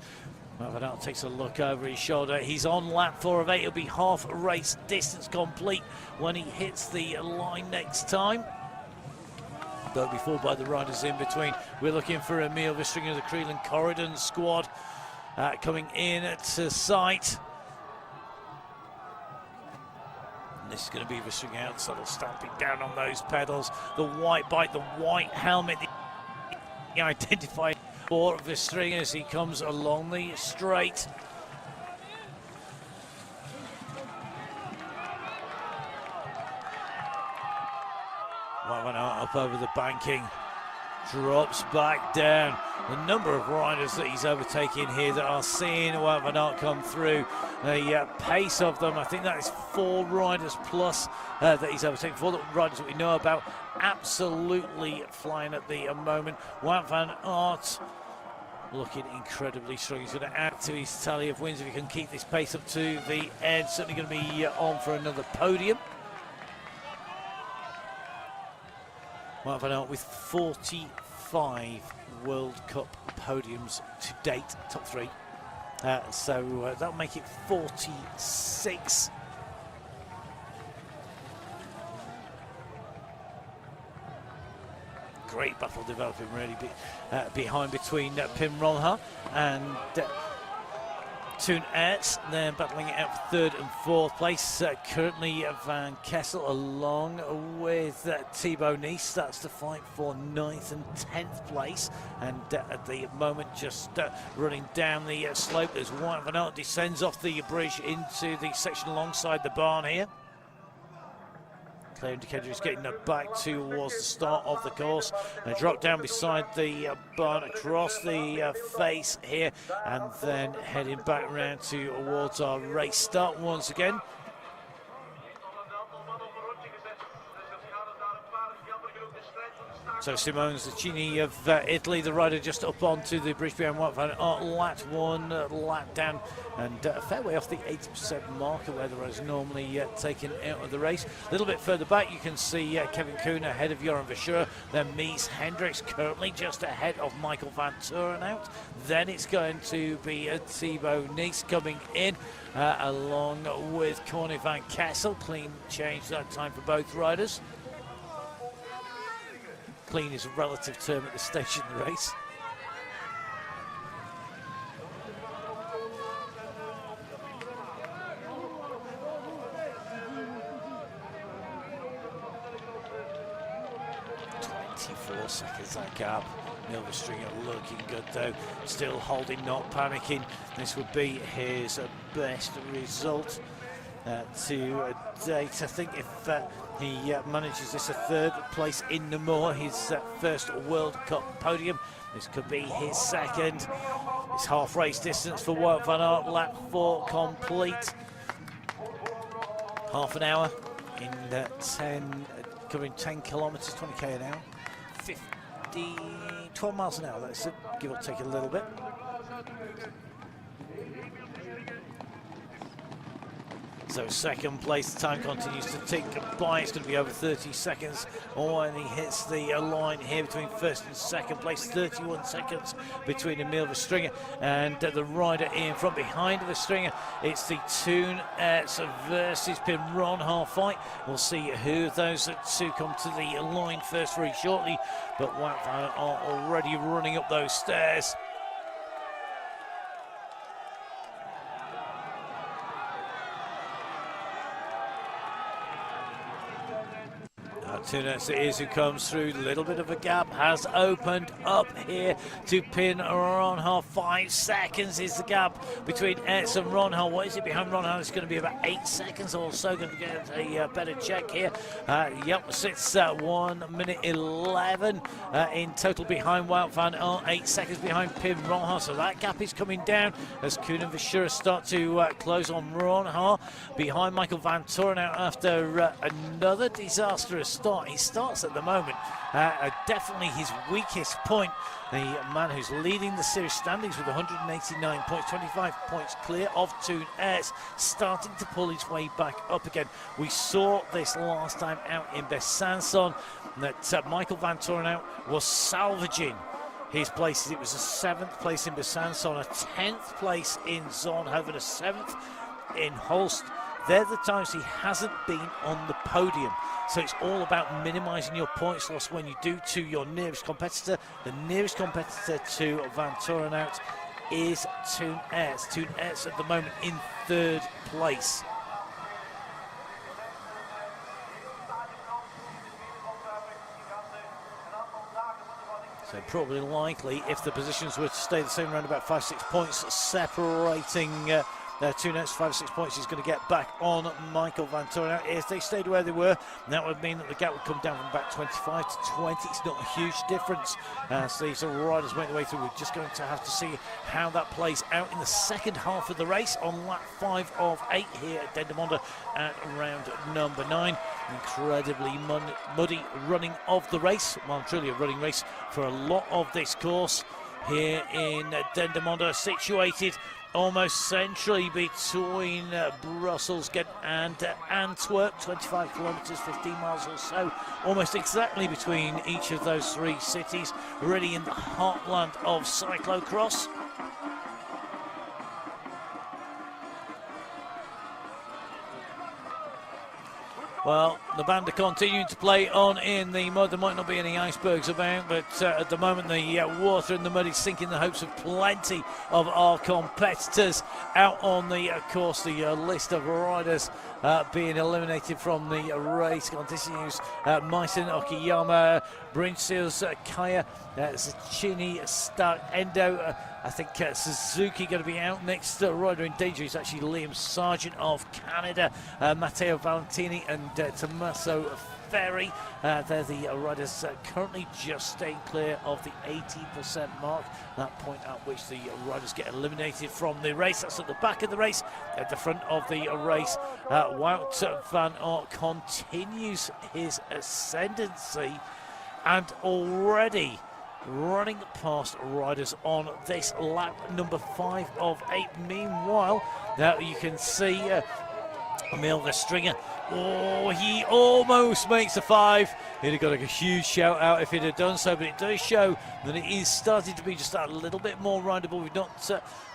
Wout van Aert takes a look over his shoulder. He's on lap 4 of 8. He'll be half race distance complete when he hits the line next time. Don't be fooled by the riders in between. We're looking for Emil Verstringen, the Creelan Corridon squad coming in to sight. And this is going to be Verstringen out, subtle stamping down on those pedals. The white bike, the white helmet, the identified for Verstringen as he comes along the straight. Wout van Aert up over the banking, drops back down. The number of riders that he's overtaking here that are seeing Wout van Aert come through, the pace of them, I think that is 4 riders plus that he's overtaking, 4 riders that we know about, absolutely flying at the moment. Wout van Aert looking incredibly strong. He's going to add to his tally of wins if he can keep this pace up to the end. Certainly going to be on for another podium. Wout van Aert with 45 World Cup podiums to date, top 3. So that'll make it 46. Great battle developing really behind between Pim Ronhaar and Toon Aerts. They're battling it out for 3rd and 4th place. Currently Van Kessel along with Thibaut Nice starts to fight for 9th and 10th place, and at the moment just running down the slope as Wout van Aert descends off the bridge into the section alongside the barn here. Clear indicator is getting back towards the start of the course. And drop down beside the barn across the face here, and then heading back around towards our race start once again. So Simone Zaccini of Italy, the rider just up onto the bridge behind Wout van Aert, lap 1, lap down, and a fair way off the 80% marker where the rider's normally taken out of the race. A little bit further back you can see Kevin Kuhn ahead of Joran Verschuur, then Mies Hendricks currently just ahead of Michael van Turenhout. Then it's going to be Thibaut Nice coming in along with Corne van Kessel. Clean change that time for both riders. Clean is a relative term at this stage in the race. Seconds that gap. Stringer looking good though, still holding, not panicking. This would be his best result to date. I think if he manages this a 3rd place in Namur, his first World Cup podium, this could be his 2nd. It's half race distance for Wout van Aert, lap 4 complete. Half an hour in covering 10 kilometres, 20k an hour. 12 miles an hour, that's it, give or take a little bit. So 2nd place, time continues to tick by. It's going to be over 30 seconds when he hits the line here between 1st and 2nd place. 31 seconds between Emil Verstringer and the rider in front. Behind Verstringer, it's the Toon Aerts versus Pim Ronhaar fight. We'll see who of those two come to the line first very shortly. But Wout van Aert are already running up those stairs. Toon Aerts it is who comes through. A little bit of a gap has opened up here to Pim Ronhaar. 5 seconds is the gap between Aerts and Ronhaar. What is it behind Ronhaar? It's going to be about 8 seconds or so. Going to get a better check here. Yep, sits 1 minute 11 in total behind Wout van Aert. 8 seconds behind Pim Ronhaar. So that gap is coming down as Kuhn and Verschuur start to close on Ronhaar. Behind Michael van Turenhout after another disastrous start. He starts at the moment definitely his weakest point. The man who's leading the series standings with 189 points, 25 points clear of Toon Aerts, starting to pull his way back up again. We saw this last time out in Besançon that Michael van Turenhout was salvaging his places. It was a 7th place in Besançon, a 10th place in Zonhoven, a 7th in Holst. They're the times he hasn't been on the podium. So it's all about minimising your points loss when you do to your nearest competitor. The nearest competitor to Van Turenhout is Toon Aerts. Toon Aerts at the moment in 3rd place. So probably likely, if the positions were to stay the same, around about 5-6 points separating Toonets, 5 or 6 points he's going to get back on Michael Van Torenhout. If they stayed where they were, that would mean that the gap would come down from about 25 to 20. It's not a huge difference. So these riders make their way through. We're just going to have to see how that plays out in the second half of the race on lap 5 of 8 here at Dendermonde at round number 9. Incredibly muddy running of the race. Well, truly a running race for a lot of this course here in Dendermonde, situated almost centrally between Brussels and Antwerp, 25 kilometres, 15 miles or so, almost exactly between each of those 3 cities, really in the heartland of cyclocross. Well, the band are continuing to play on in the mud. There might not be any icebergs about, but at the moment the water in the mud is sinking the hopes of plenty of our competitors out on the course. The list of riders being eliminated from the race continues. Maisen, Okiyama, Brincius, Kaya, Zacchini, Stark, Endo. I think Suzuki going to be out. Next rider in danger is actually Liam Sargent of Canada, Matteo Valentini and Tommaso Ferri. They're the riders currently just staying clear of the 80% mark, that point at which the riders get eliminated from the race. That's at the back of the race. At the front of the race, Wout van Aert continues his ascendancy and already running past riders on this lap number 5 of 8. Meanwhile, now you can see Emil Verstringer. Oh, he almost makes the 5. He'd have got a huge shout out if he'd have done so, but it does show that it is starting to be just that little bit more rideable. We've not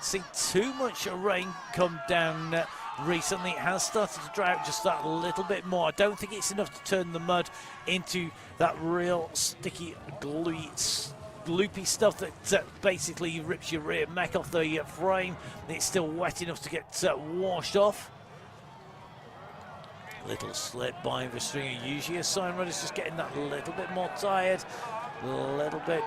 seen too much rain come down recently. It has started to dry out just that little bit more. I don't think it's enough to turn the mud into that real sticky, gloopy stuff that basically rips your rear mech off the frame. It's still wet enough to get washed off. Little slip by Verstringer. Usually a sign rider's just getting that little bit more tired, a little bit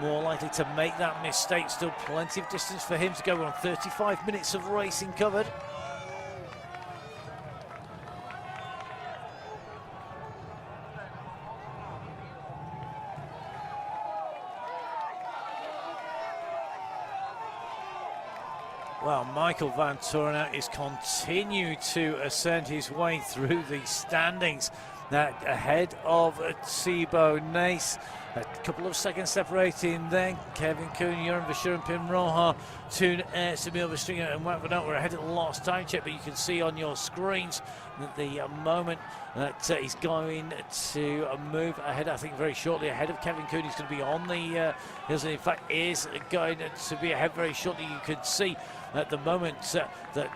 more likely to make that mistake. Still plenty of distance for him to go on. 35 minutes of racing covered. Well, Michael Van Torenhout is continuing to ascend his way through the standings. Ahead of Thibaut Nace, a couple of seconds separating then. Kevin Kuhn, Joran Verschuren, Pim Roja, Toon Emil Verstringer and Wout van Aert were ahead at the last time check, but you can see on your screens that the moment that he's going to move ahead, I think very shortly ahead of Kevin Kuhn. He's going to be on the hills, and in fact is going to be ahead very shortly. You can see at the moment that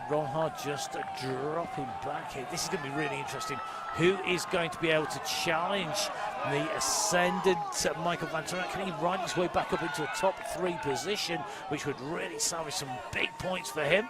Ronhard just dropping back here. This is going to be really interesting. Who is going to be able to challenge the ascendant Michael Van Torenhout? Can he ride his way back up into a top 3 position, which would really salvage some big points for him?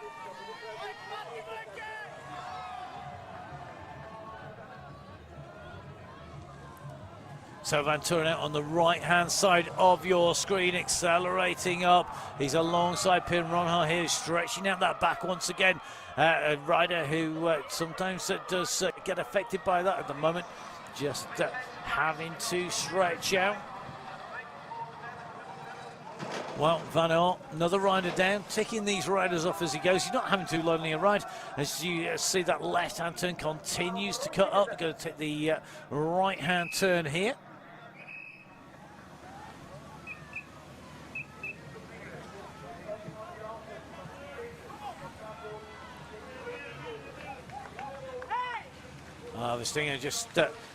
So Van Torenhout on the right-hand side of your screen, accelerating up. He's alongside Pim Ronhaar here, stretching out that back once again. A rider who sometimes does get affected by that at the moment, just having to stretch out. Well, Van Aert, another rider down, ticking these riders off as he goes. He's not having too lonely a ride. As you see, that left-hand turn continues to cut up. We're going to take the right-hand turn here. Verstringer just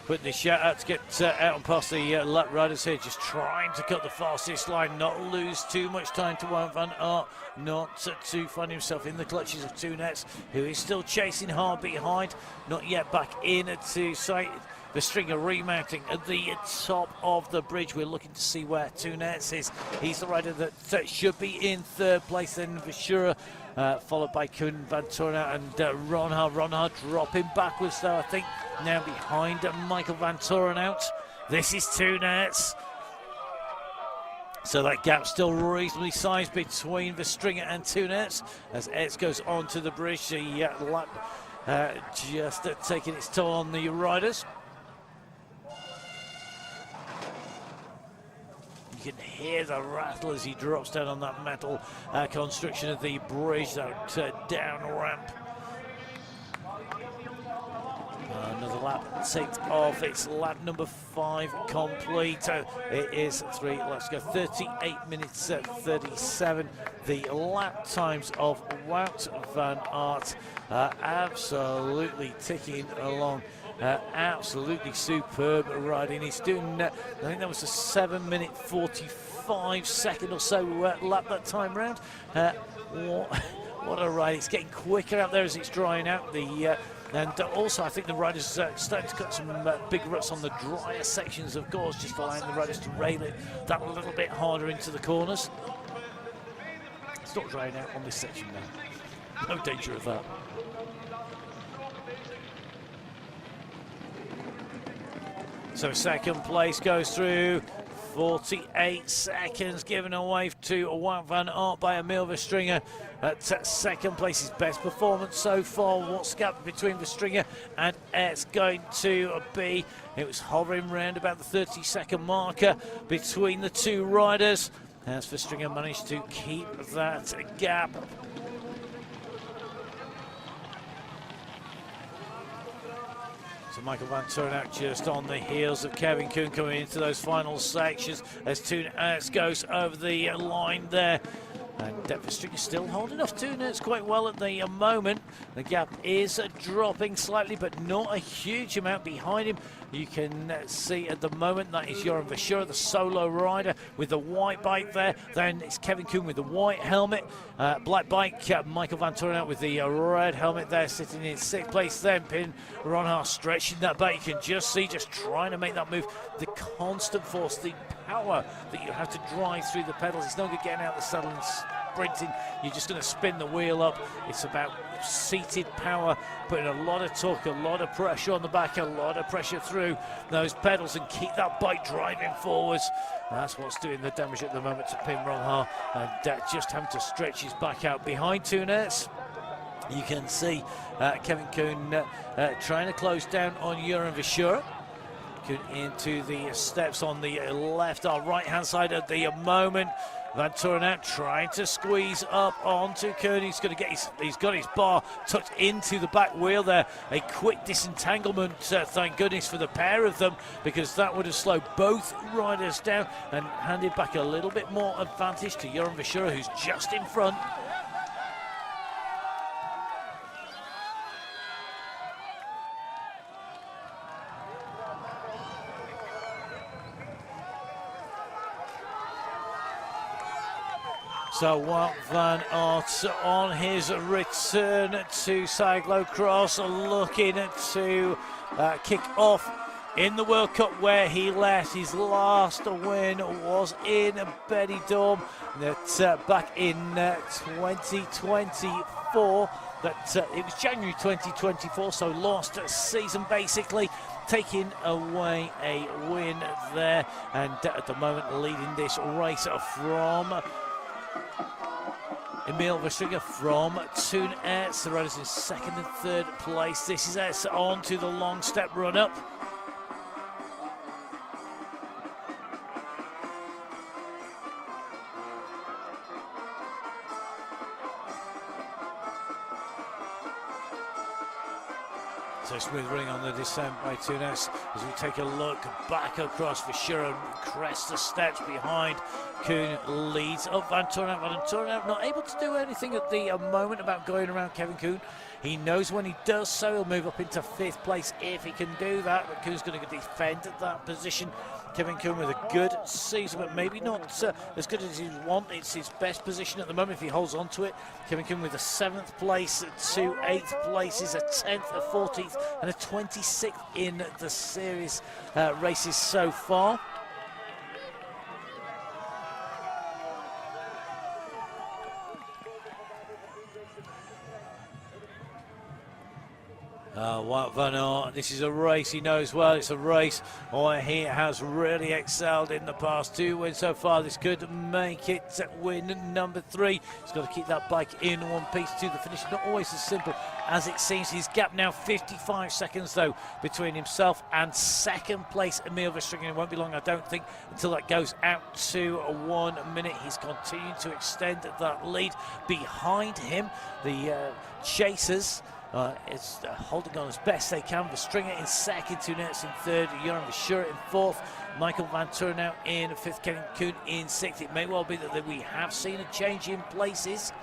putting the shout out to get out and past the lap riders here, just trying to cut the fastest line, not lose too much time to Wout van Aert, not to find himself in the clutches of Toonets, who is still chasing hard behind, not yet back in to sight. Verstringer remounting at the top of the bridge. We're looking to see where Toonets is. He's the rider that should be in 3rd place, then Verschuren, followed by Kuhn, Van Torenhout and Ronhard. Ronhard dropping backwards though, I think, now behind Michael Van Torenhout. This is Toonets. So that gap still reasonably sized between Verstringer and Tunes as Etz goes onto the bridge. The lap just taking its toll on the riders. You can hear the rattle as he drops down on that metal construction of the bridge, that down ramp. Another lap ticked off. It's lap number 5 complete. It is 3 laps to go. 38 minutes 37. The lap times of Wout van Aert absolutely ticking along. Absolutely superb riding. He's doing, I think that was a 7-minute 45 second or so lap that time round. What a ride. It's getting quicker out there as it's drying out. And also, I think the riders starting to cut some big ruts on the drier sections of course, just allowing the riders to rail it that little bit harder into the corners. It's not drying out on this section now. No danger of that. So second place goes through. 48 seconds given away to Wout van Aert by Emil Verstringer. At second place, his best performance so far. What's the gap between Verstringer and Etz going to be? It was hovering around about the 30-second marker between the two riders. As Verstringer managed to keep that gap. So Michael van Turnhout just on the heels of Kevin Kuhn coming into those final sections as Tunes goes over the line there. And Verstringer still holding off Tunes quite well at the moment. The gap is dropping slightly, but not a huge amount behind him. You can see at the moment that is Joran Verschuur, the solo rider with the white bike there. Then it's Kevin Kuhn with the white helmet. Black bike, Michael van Turnhout with the red helmet there, sitting in 6th place. Then Pim Ronhaar stretching that back. You can just see, just trying to make that move. The constant force, the power that you have to drive through the pedals. It's no good getting out the saddle and sprinting. You're just going to spin the wheel up. It's about seated power, putting a lot of torque, a lot of pressure on the back, a lot of pressure through those pedals and keep that bike driving forwards. That's what's doing the damage at the moment to Pim Ronhaar, and just having to stretch his back out behind Tunes. You can see Kevin Kuhn trying to close down on Joran Verschuur. Into the steps on the left or right hand side at the moment. Van Turnhout trying to squeeze up onto Kuhn. He's got his bar tucked into the back wheel there. A quick disentanglement, thank goodness for the pair of them, because that would have slowed both riders down and handed back a little bit more advantage to Joran Verschuur, who's just in front. So Wout van Aert on his return to cyclocross, looking to kick off in the World Cup, where he left. His last win was in Benidorm back in 2024. It was January 2024, so last season basically. Taking away a win there, and at the moment leading this race from Emil Verstringer from Tunes. The riders in 2nd and 3rd place. This is Etz on to the long step run up. So smooth running on the descent by Tunes as we take a look back across Verschuur and crest the steps behind. Kuhn leads up Van Turnhout. Van Turnhout not able to do anything at the moment about going around Kevin Kuhn. He knows when he does so, he'll move up into 5th place if he can do that. But Kuhn's going to defend at that position. Kevin Kuhn with a good season, but maybe not as good as he wants. It's his best position at the moment if he holds on to it. Kevin Kuhn with a 7th place to 8th places, a 10th, a 14th, and a 26th in the series races so far. Wout van Aert, this is a race he knows well. It's a race he has really excelled in the past. 2 wins so far. This could make it win number 3. He's got to keep that bike in one piece to the finish. Not always as simple as it seems. His gap now 55 seconds though between himself and second place Emil Verstegen. It won't be long, I don't think, until that goes out to 1 minute. He's continuing to extend that lead. Behind him, the chasers is holding on as best they can. Verstegen in second, Two Nerts in third, Joran Verschuren in fourth, Michael Vantoren now in fifth, Kevin Kuhn in sixth. It may well be that we have seen a change in places.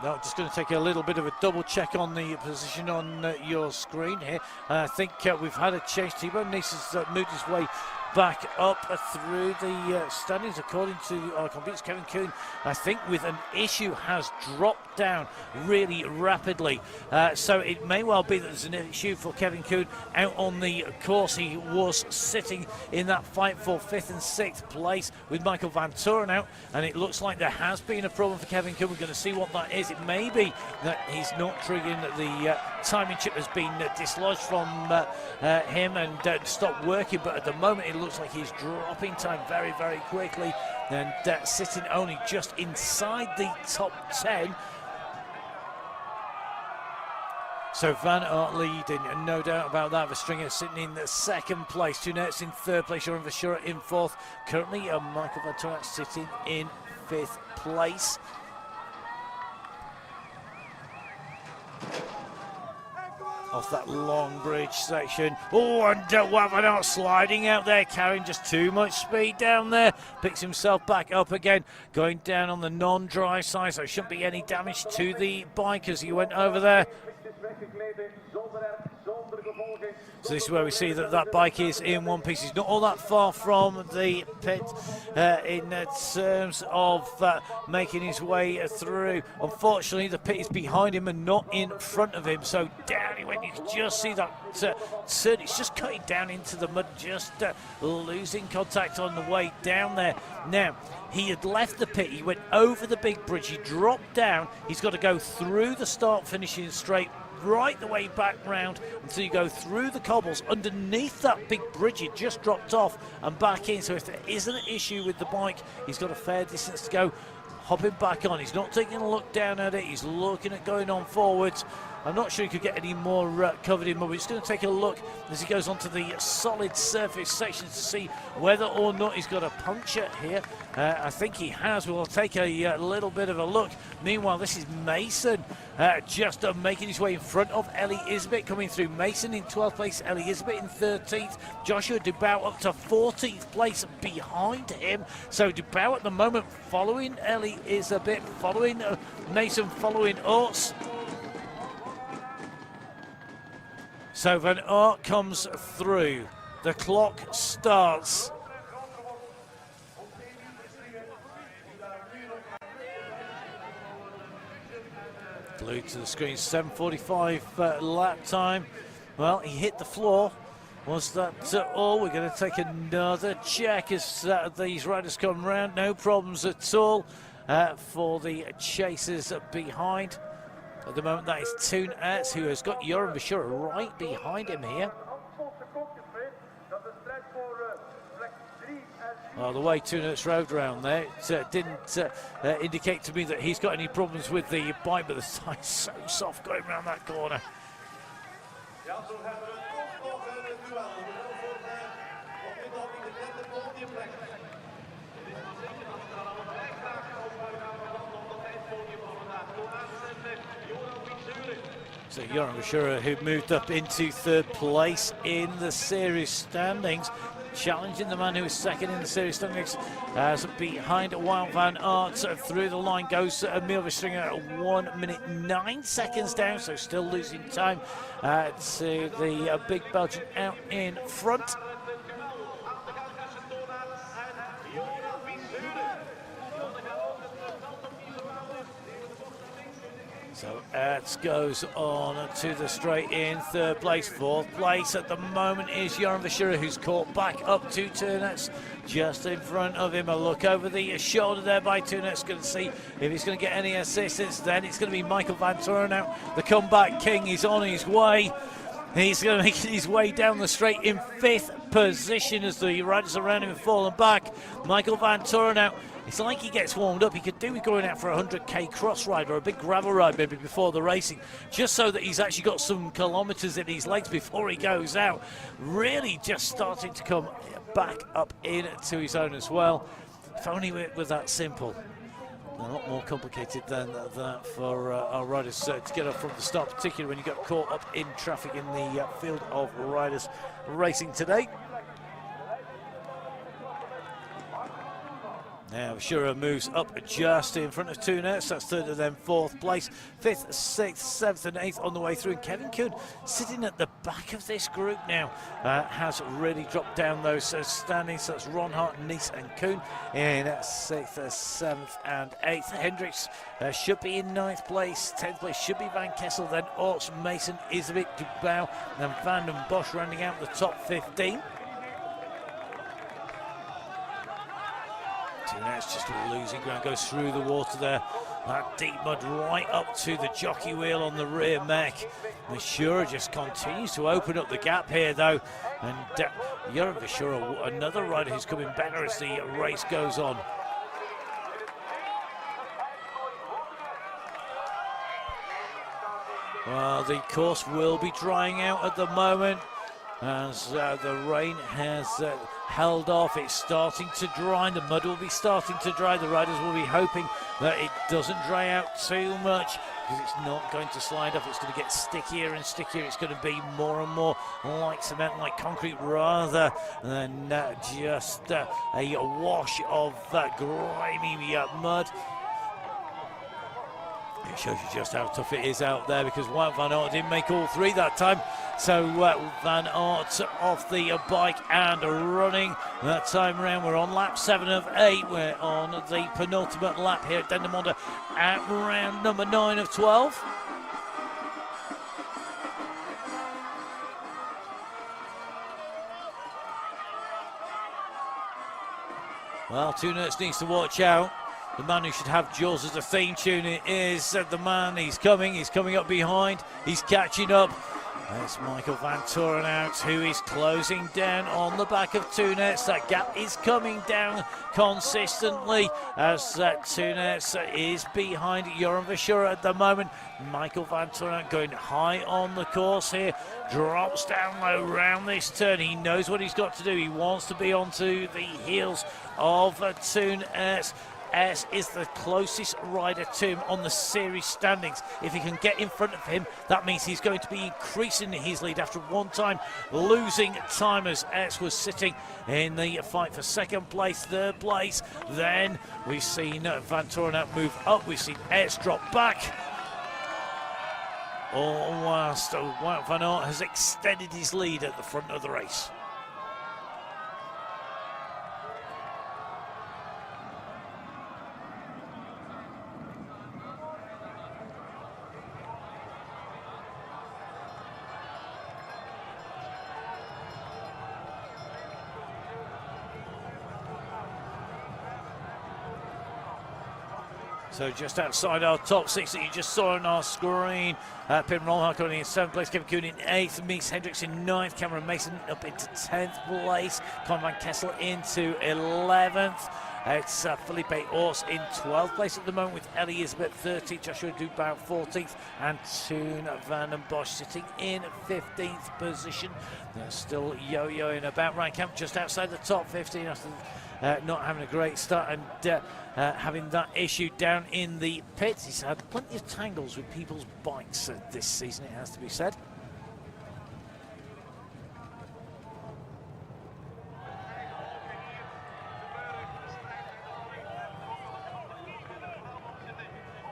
Now, just going to take a little bit of a double check on the position on your screen here. I think we've had a change. Thibaut Nice has moved his way back up through the standings according to our computers. Kevin Kuhn, I think, with an issue, has dropped down really rapidly. So it may well be that there's an issue for Kevin Kuhn out on the course. He was sitting in that fight for 5th and 6th place with Michael Vantoren out, and it looks like there has been a problem for Kevin Kuhn. We're going to see what that is. It may be that he's not triggering, that the timing chip has been dislodged from him and stopped working, but at the moment it looks like he's dropping time very, very quickly and sitting only just inside the top 10. So Van Aert leading, and no doubt about that. Verstegen sitting in the second place, Two Nerts in third place, Joran Verschuren in fourth. Currently, Michael Vantoren sitting in 5th place. Off that long bridge section. Oh, and Wout van Aert sliding out there, carrying just too much speed down there. Picks himself back up again, going down on the non-dry side, so there shouldn't be any damage to the bike as he went over there. So this is where we see that that bike is in one piece. He's not all that far from the pit in terms of making his way through. Unfortunately, the pit is behind him and not in front of him. So down he went. You can just see that turn. It's just cutting down into the mud, just losing contact on the way down there. Now, he had left the pit. He went over the big bridge. He dropped down. He's got to go through the start finishing straight right the way back round until you go through the cobbles underneath that big bridge. He just dropped off and back in. So if there isn't an issue with the bike, he's got a fair distance to go. Hopping back on. He's not taking a look down at it. He's looking at going on forwards. I'm not sure he could get any more covered in mud. We're just going to take a look as he goes onto the solid surface section to see whether or not he's got a puncture here. I think he has. We'll take a little bit of a look. Meanwhile, this is Mason just making his way in front of Eli Isbit, coming through. Mason in 12th place, Eli Isbit in 13th. Joshua Dubout up to 14th place behind him. So Dubout at the moment following Eli Isbit, following Mason, following Oates. So Van Aert comes through. The clock starts. Glued to the screen, 7:45 lap time. Well, he hit the floor. Was that all? We're going to take another check as these riders come round. No problems at all for the chasers behind. At the moment, that is Two Nerts, who has got Joran Verschuren right behind him here. Well, the way Two Nerts rode around there, it didn't indicate to me that he's got any problems with the bike, but the side's so soft going around that corner. So Joran Verschuren, who moved up into third place in the series standings, challenging the man who is second in the series standings, as behind Wout van Aert through the line goes Emil Verstegen at 1 minute 9 seconds down, so still losing time to the big Belgian out in front. So Ertz goes on to the straight in third place. Fourth place at the moment is Joran Verschuren, who's caught back up to Turnets just in front of him. A look over the shoulder there by Turnets. Going to see if he's going to get any assistance. Then it's going to be Michael Van Toren now. The comeback king is on his way. He's going to make his way down the straight in fifth position as the riders around him have fallen back. Michael Van Toren out. It's like he gets warmed up. He could do with going out for a 100k cross ride or a big gravel ride maybe before the racing, just so that he's actually got some kilometres in his legs before he goes out. Really just starting to come back up into his own as well. If only it was that simple. A lot more complicated than that for our riders to get up from the start, particularly when you got caught up in traffic in the field of riders racing today. Now Verschuren moves up just in front of Turnets. That's third and then fourth place. Fifth, sixth, seventh and eighth on the way through. And Kevin Kuhn sitting at the back of this group now has really dropped down those standings. So that's Ronhart, Nice and Kuhn in sixth, seventh and eighth. Hendricks should be in ninth place. 10th place should be Van Kessel. Then Orts, Mason, Isabik, Dubau and Van den Bosch rounding out the top 15. Turnets just losing ground, goes through the water there. That deep mud right up to the jockey wheel on the rear mech. Verschuren just continues to open up the gap here though. And Joran Verschuren, another rider who's coming better as the race goes on. Well, the course will be drying out at the moment as the rain has held off. It's starting to dry. The mud will be starting to dry. The riders will be hoping that it doesn't dry out too much because it's not going to slide off. It's going to get stickier and stickier. It's going to be more and more like cement, like concrete, rather than just a wash of grimy mud. It shows you just how tough it is out there because Wout van Aert didn't make all three that time. So Van Aert off the bike and running that time round. We're on lap 7 of 8. We're on the penultimate lap here at Dendermonde at round number 9 of 12. Well, Turnets needs to watch out. The man who should have Jaws as a theme tune is the man. He's coming up behind, he's catching up. There's Michael Van Toren out, who is closing down on the back of Turnets. That gap is coming down consistently as Turnets is behind Joran Verschuren at the moment. Michael Van Toren going high on the course here, drops down low round this turn. He knows what he's got to do. He wants to be onto the heels of Turnets. S is the closest rider to him on the series standings. If he can get in front of him, that means he's going to be increasing his lead after one time losing time as S was sitting in the fight for second place, third place. Then we've seen Van Toren move up, we've seen S drop back. All whilst Wout van Aert has extended his lead at the front of the race. So just outside our top 6 that you just saw on our screen. Pim Rolhart going in 7th place, Kevin Kuhn in 8th, Mies Hendricks in 9th, Cameron Mason up into 10th place, Colin Van Kessel into 11th. It's Felipe Ors in 12th place at the moment with Ellie Isabeth 13th, Joshua Dubau 14th, and Toon Van den Bosch sitting in 15th position. They're still yo-yoing about. Ryan Camp just outside the top 15 after not having a great start and having that issue down in the pits. He's had plenty of tangles with people's bikes this season, it has to be said.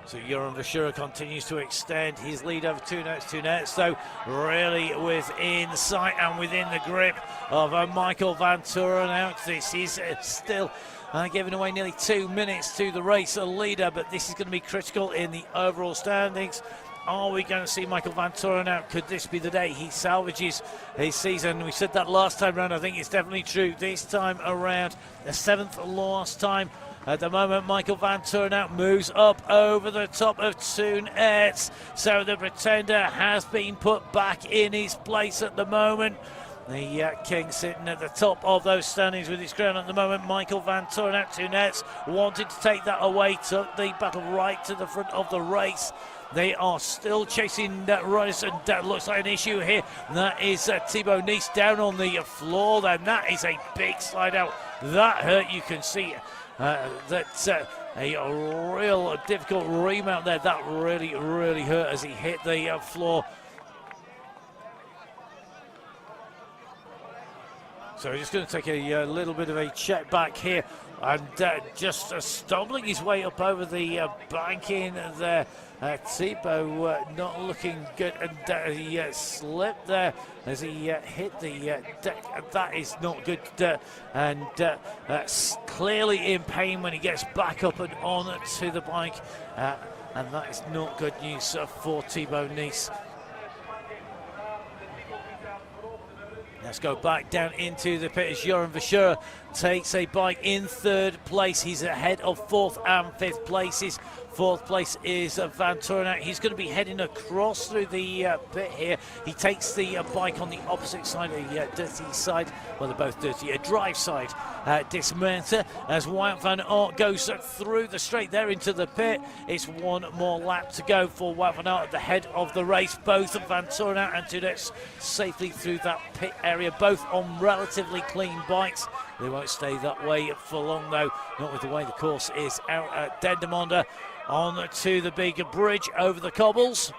So Joran Verschuren continues to extend his lead over Turnets, though really within sight and within the grip of Michael Van Toren out. This is still giving away nearly 2 minutes to the race leader, but this is going to be critical in the overall standings. Are we going to see Michael Van Toren out? Could this be the day he salvages his season? We said that last time around. I think it's definitely true this time around. The 7th last time. At the moment, Michael Van Toren out moves up over the top of Toon Aerts. So the Pretender has been put back in his place at the moment. The King sitting at the top of those standings with his crown at the moment. Michael Van Toren out. Toon Aerts wanted to take that away, took the battle right to the front of the race. They are still chasing that riders, and that looks like an issue here. That is Thibaut Nice down on the floor. Then that is a big slide out. That hurt. You can see that a real difficult remount there. That really hurt as he hit the floor. So we're just going to take a little bit of a check back here, and just stumbling his way up over the banking there. Thibaut not looking good, and he slipped there as he hit the deck. That is not good, and clearly in pain when he gets back up and on to the bike, and that is not good news for Thibaut Nice. Let's go back down into the pit as Joran Verschuren takes a bike in 3rd place. He's ahead of 4th and 5th places. 4th place is Van Toren. He's going to be heading across through the pit here. He takes the bike on the opposite side, the dirty side. Well, they're both dirty. A drive side dismantle as Wout van Aert goes through the straight there into the pit. It's one more lap to go for Wout van Aert at the head of the race. Both Van Toren and Toon Aerts safely through that pit area, both on relatively clean bikes. They won't stay that way for long, though, not with the way the course is out at Dendermonde. On to the big bridge over the cobbles.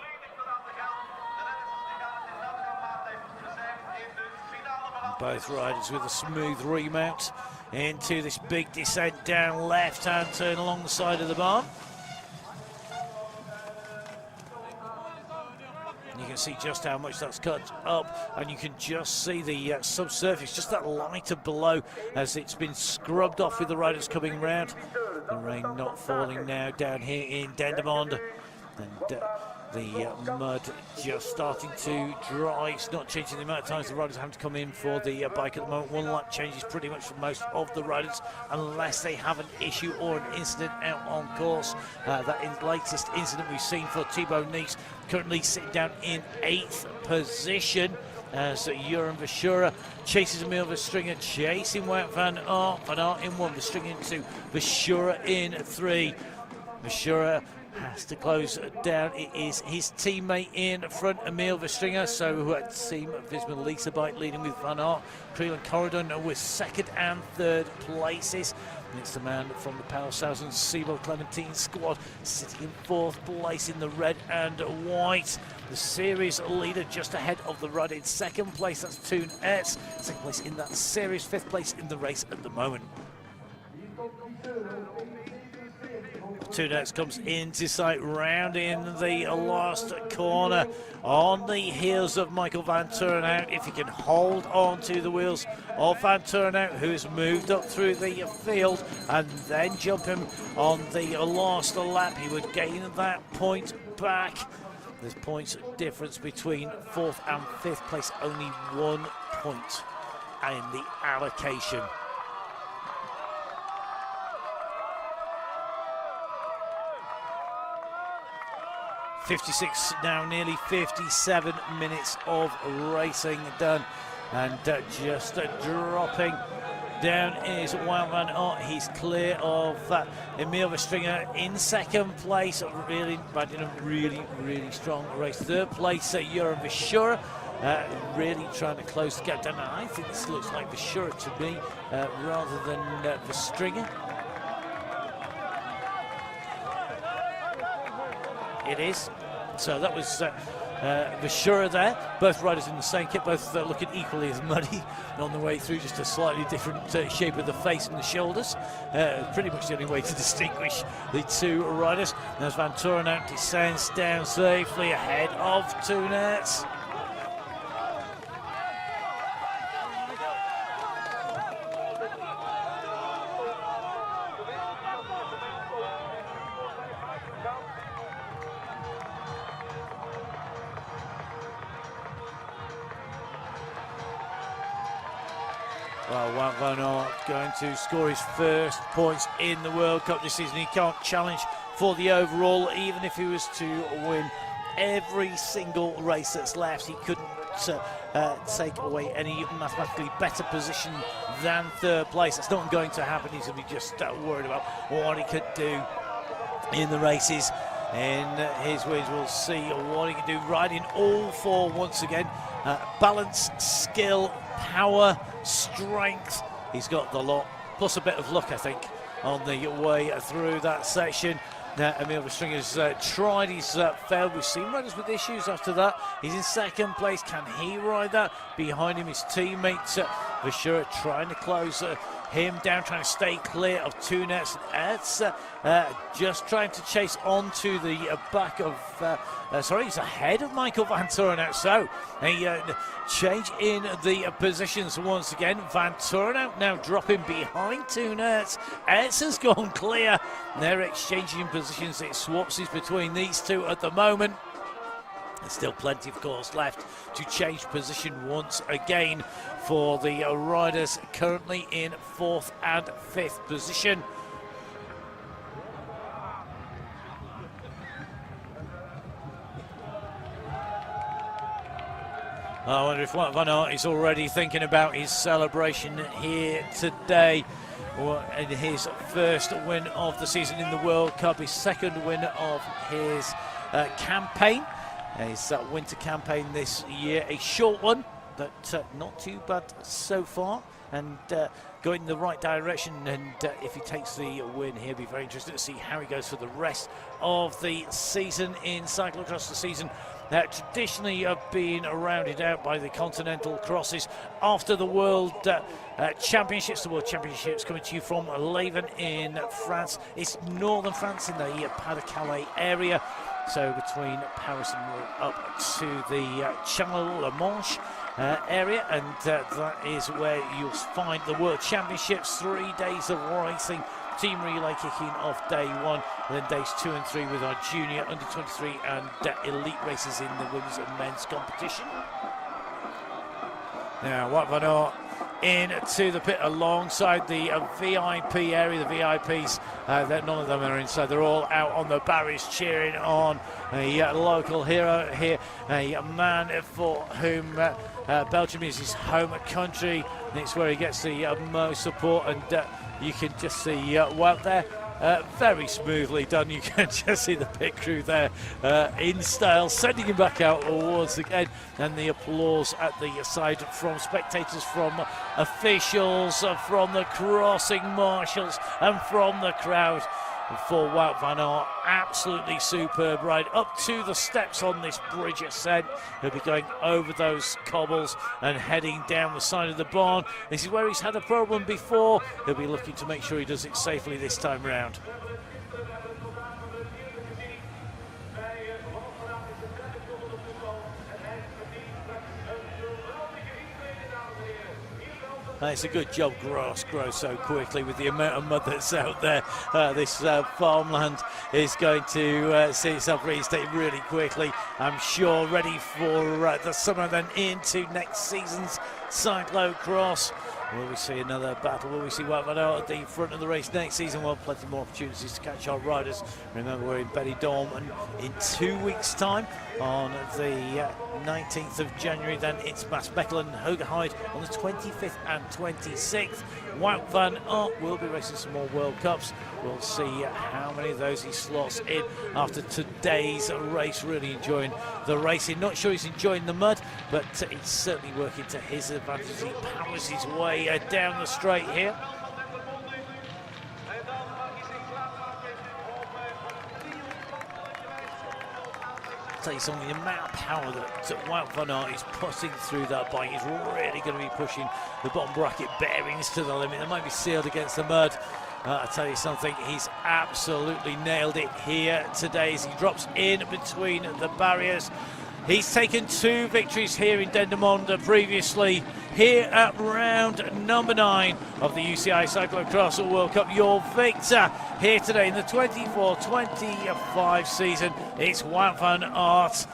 Both riders with a smooth remount into this big descent down left-hand turn along the side of the barn. You can see just how much that's cut up, and you can just see the subsurface, just that lighter below as it's been scrubbed off with the riders coming round. The rain not falling now down here in Dendermonde, and the mud just starting to dry. It's not changing the amount of times the riders have to come in for the bike at the moment. 1 lap changes pretty much for most of the riders, unless they have an issue or an incident out on course. That latest incident we've seen for Thibaut Nice, currently sitting down in 8th position. So Joran Verschuren chases Emil Verstringer, chasing Wout van Aert. Van Aert in 1, Verstringer in 2, Verschuren in 3. Verschuren has to close down. It is his teammate in front, Emil Verstringer. So Team Visma Lease bike leading with Van Aert. Creel and Corridon with 2nd and 3rd places. And it's the man from the Paushausen Siebel Clementine squad sitting in 4th place in the red and white. The series leader just ahead of the run in 2nd place. That's Toon Aerts. 2nd place in that series, 5th place in the race at the moment. Toon Aerts comes into sight, round in the last corner on the heels of Michael Van Toren out. If he can hold on to the wheels of Van Toren out, who's moved up through the field, and then jump him on the last lap, he would gain that point back. There's points difference between 4th and 5th place, only 1 point in the allocation. .56 now, nearly 57 minutes of racing done, and just dropping down is Wout van Aert. He's clear of Emil Verstringer in 2nd place. Really strong race. 3rd place, Joran Verschuren, really trying to close the gap down. I think this looks like Verschuren to me rather than Verstringer. It is. So that was Verschuren there. Both riders in the same kit, both looking equally as muddy on the way through, just a slightly different shape of the face and the shoulders. Pretty much the only way to distinguish the 2 riders. As Van Toren out descends down safely ahead of Toon Aerts. Well, Wout van Aert going to score his first points in the World Cup this season. He can't challenge for the overall, even if he was to win every single race that's left. He couldn't take away any mathematically better position than third place. That's not going to happen. He's going to be just worried about what he could do in the races. In his wins, we'll see what he can do. Riding all four once again. Balance, skill, power, strength. He's got the lot, plus a bit of luck, I think, on the way through that section. Emil Verstringer's tried, he's failed. We've seen riders with issues after that. He's in second place. Can he ride that? Behind him, his teammate Verschuur trying to close him down, trying to stay clear of Toonets. It's just trying to chase on to the back of, he's ahead of Michael Van Torenhout. So a change in the positions once again. Van Torenhout now dropping behind Toonets. Ertsen's gone clear. They're exchanging positions. It swaps between these two at the moment. There's still plenty of course left to change position once again for the riders currently in 4th and 5th position. I wonder if Wout van Aert is already thinking about his celebration here today. In his first win of the season in the World Cup, his second win of his campaign. His winter campaign this year, a short one, but not too bad so far, and going in the right direction. And if he takes the win here, it'll be very interesting to see how he goes for the rest of the season in cyclocross. The season traditionally been rounded out by the continental crosses after the World Championships. The World Championships coming to you from Leuven in France. It's northern France in the Pas-de-Calais area. So between Paris and up to the Channel La Manche area, and that is where you'll find the World Championships. 3 days of racing, team relay kicking off day 1, and then days 2 and 3 with our junior, under 23 and elite races in the women's and men's competition. Now Wout van Aert into the pit alongside the VIP area. The VIPs, none of them are inside. They're all out on the barriers cheering on a local hero here, a man for whom Belgium is his home country. And it's where he gets the most support, and you can just see Wout there. Very smoothly done. You can just see the pit crew there in style, sending him back out once again, and the applause at the side from spectators, from officials, from the crossing marshals, and from the crowd for Wout van Aert. Absolutely superb ride up to the steps on this bridge ascent. He'll be going over those cobbles and heading down the side of the barn. This is where he's had a problem before. He'll be looking to make sure he does it safely this time round. It's a good job grass grows so quickly with the amount of mud that's out there. This farmland is going to see itself reinstated really quickly, I'm sure, ready for the summer, then into next season's cyclo-cross. Will we see another battle? Will we see Wout van Aert at the front of the race next season? Well, plenty more opportunities to catch our riders. Remember, we're in Dendermonde in 2 weeks' time on the 19th of January. Then it's Maasmechelen and Hoogerheide on the 25th and 26th. Wout van Aert will be racing some more World Cups. We'll see how many of those he slots in after today's race. Really enjoying the racing. Not sure he's enjoying the mud, but it's certainly working to his advantage. He powers his way down the straight here. I'll tell you something, the amount of power that Wout van Aert is putting through that bike is really going to be pushing the bottom bracket bearings to the limit. They might be sealed against the mud. I'll tell you something, he's absolutely nailed it here today as he drops in between the barriers. He's taken 2 victories here in Dendermonde previously. Here at round number 9 of the UCI Cyclo-cross World Cup, your victor here today in the 24-25 season, it's Wout van Aert.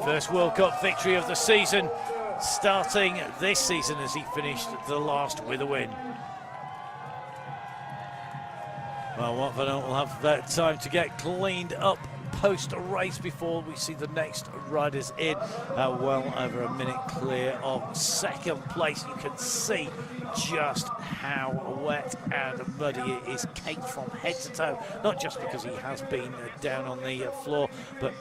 First World Cup victory of the season. starting this season as he finished the last with a win. Well, Wout van Aert will have that time to get cleaned up post-race before we see the next riders in. Well over a minute clear of second place. You can see just how wet and muddy it is, caked from head to toe. Not just because he has been down on the floor, but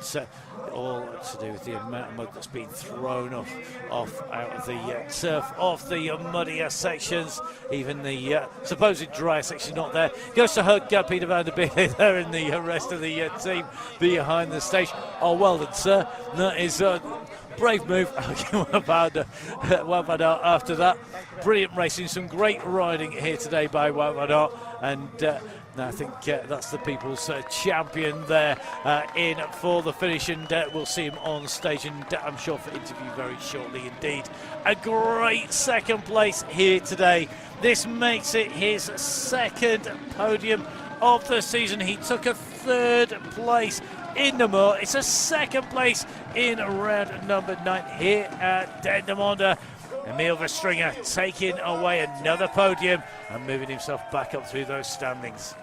all to do with the amount of mud that's been thrown off out of the turf, off the muddier sections. Even the supposed drier section not there. Goes to hug Peter van der Beek there in the rest of the team behind the stage. Oh, well done, sir. That is brave move. Wout van Aert after that. Brilliant racing, some great riding here today by Wout van Aert, and I think that's the people's champion there in for the finish, and we'll see him on stage, and I'm sure for interview very shortly indeed. A great second place here today. This makes it his second podium of the season. He took a third place in the Mur. It's a second place in round number 9 here at Dendermonde. Emil Verstringer taking away another podium and moving himself back up through those standings.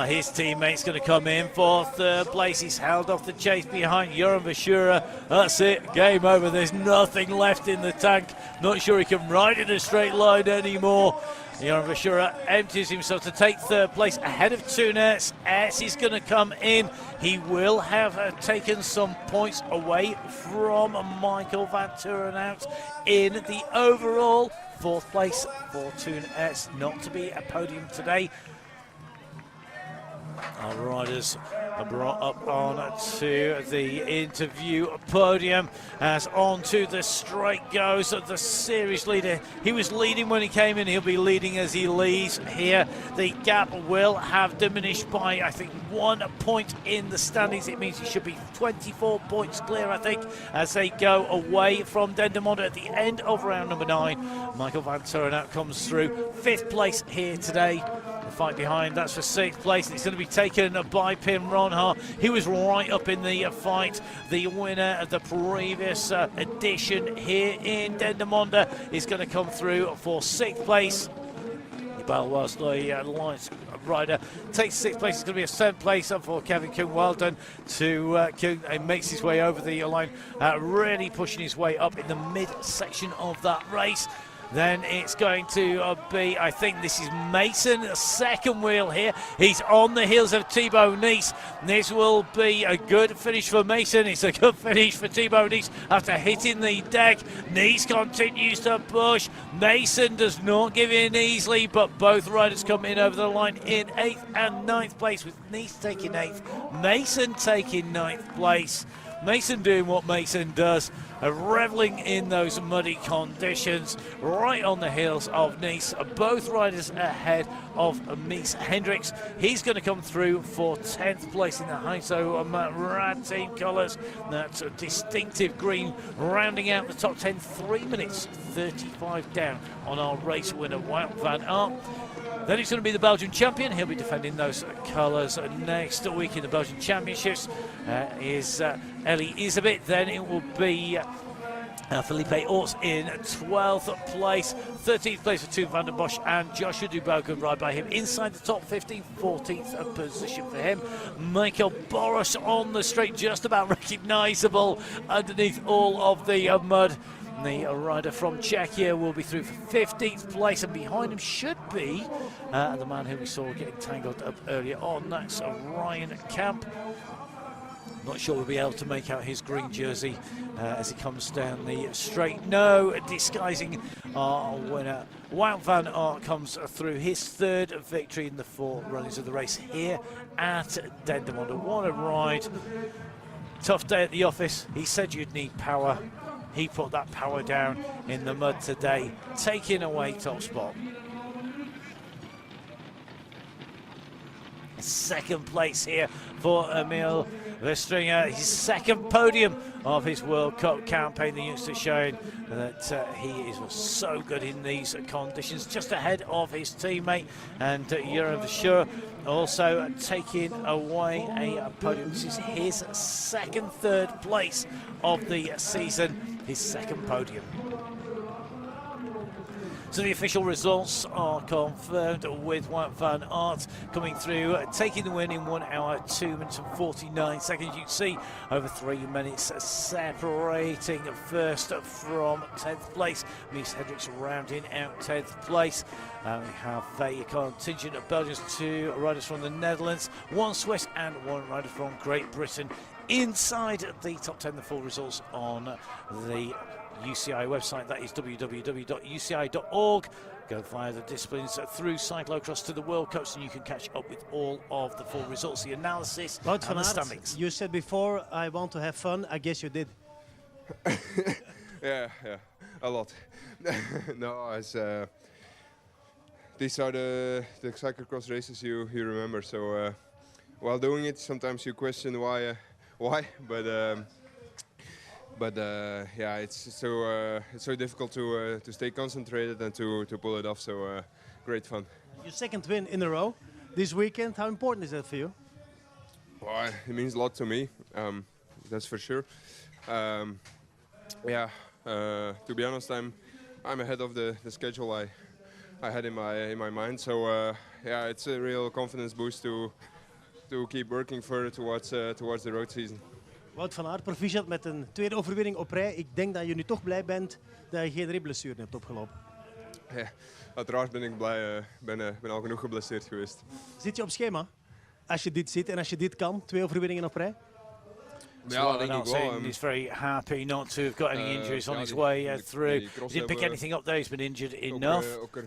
His teammate's going to come in for third place. He's held off the chase behind Joran Verschuren. That's it, game over. There's nothing left in the tank. Not sure he can ride in a straight line anymore. Joran Verschuren empties himself to take third place ahead of Toonets. As he's going to come in, he will have taken some points away from Michael van Turenhout in the overall fourth place for Toonets. Not to be a podium today. Our riders are brought up on to the interview podium as on to the straight goes the series leader. He was leading when he came in, he'll be leading as he leaves here. The gap will have diminished by, I think, 1 point in the standings. It means he should be 24 points clear, I think, as they go away from Dendermonde at the end of round number 9. Michael van Turenhout comes through 5th place here today. The fight behind, that's for 6th place. It's going to be taken by Pim Ronhaar. He was right up in the fight. The winner of the previous edition here in Dendermonde is going to come through for 6th place. Whilst the Alliance rider takes 6th place, it's going to be a 7th place for Kevin Kuhn. Well done to Kuhn. He makes his way over the line, really pushing his way up in the mid-section of that race. Then it's going to be, I think this is Mason, second wheel here. He's on the heels of Thibaut Nice. This will be a good finish for Mason. It's a good finish for Thibaut Nice after hitting the deck. Nice continues to push. Mason does not give in easily, but both riders come in over the line in 8th and 9th place, with Nice taking 8th, Mason taking 9th place. Mason doing what Mason does, reveling in those muddy conditions, right on the heels of Nice. Both riders ahead of Mies Hendricks. He's going to come through for 10th place in the Heinzo Rad team colours. That's a distinctive green, rounding out the top 10, 3 minutes 35 down on our race winner, Wout van Aert. Then it's going to be the Belgian champion. He'll be defending those colours next week in the Belgian Championships. Is Elie Iserbyt. Then it will be Felipe Orts in 12th place. 13th place for Toon van der Bosch and Joshua Dubois. Good ride by him inside the top 15. 14th position for him. Michael Boros on the straight, just about recognisable underneath all of the mud. The rider from Czechia will be through for 15th place, and behind him should be the man who we saw getting tangled up earlier on. That's Ryan Camp. Not sure we'll be able to make out his green jersey as he comes down the straight. No, disguising our winner. Wout van Aert comes through his 3rd victory in the 4 runnings of the race here at Dendermonde. What a ride. Tough day at the office. He said you'd need power. He put that power down in the mud today, taking away top spot. 2nd place here for Emil Verstringer. His 2nd podium of his World Cup campaign. The youngster showing that he is so good in these conditions, just ahead of his teammate. And Jeroen Verschuur also taking away a podium. This is his third place of the season, his second podium. So the official results are confirmed with Wout van Aert coming through, taking the win in 1 hour, 2 minutes and 49 seconds. You can see over 3 minutes separating first from 10th place. Mies Hendricks rounding out 10th place. We have a contingent of Belgians, 2 riders from the Netherlands, 1 Swiss and 1 rider from Great Britain. Inside the top 10, the full results on the UCI website, that is www.uci.org. Go via the disciplines through cyclocross to the World Cups, and you can catch up with all of the full results, the analysis, Wout and van the Aert, standings. you said before, I want to have fun. I guess you did. Yeah, a lot. No, these are the cyclocross races you remember. So while doing it, sometimes you question why, but yeah, it's so difficult to stay concentrated and to pull it off. So great fun. Your second win in a row this weekend. How important is that for you? Well, it means a lot to me. That's for sure. Yeah, to be honest, I'm ahead of the schedule I had in my mind. So yeah, it's a real confidence boost to keep working further towards the road season. Wout van Aert, proficiat met een tweede overwinning op rij. Ik denk dat je nu toch blij bent dat je geen ribblessure hebt opgelopen. Ja, uiteraard ben ik blij. Ben al genoeg geblesseerd geweest. Zit je op schema? Als je dit ziet en als je dit kan, 2 overwinningen op rij? Ja, denk ik wel. He's very happy not to have got any injuries on his way through. He didn't pick anything up there, he's been injured enough. Ook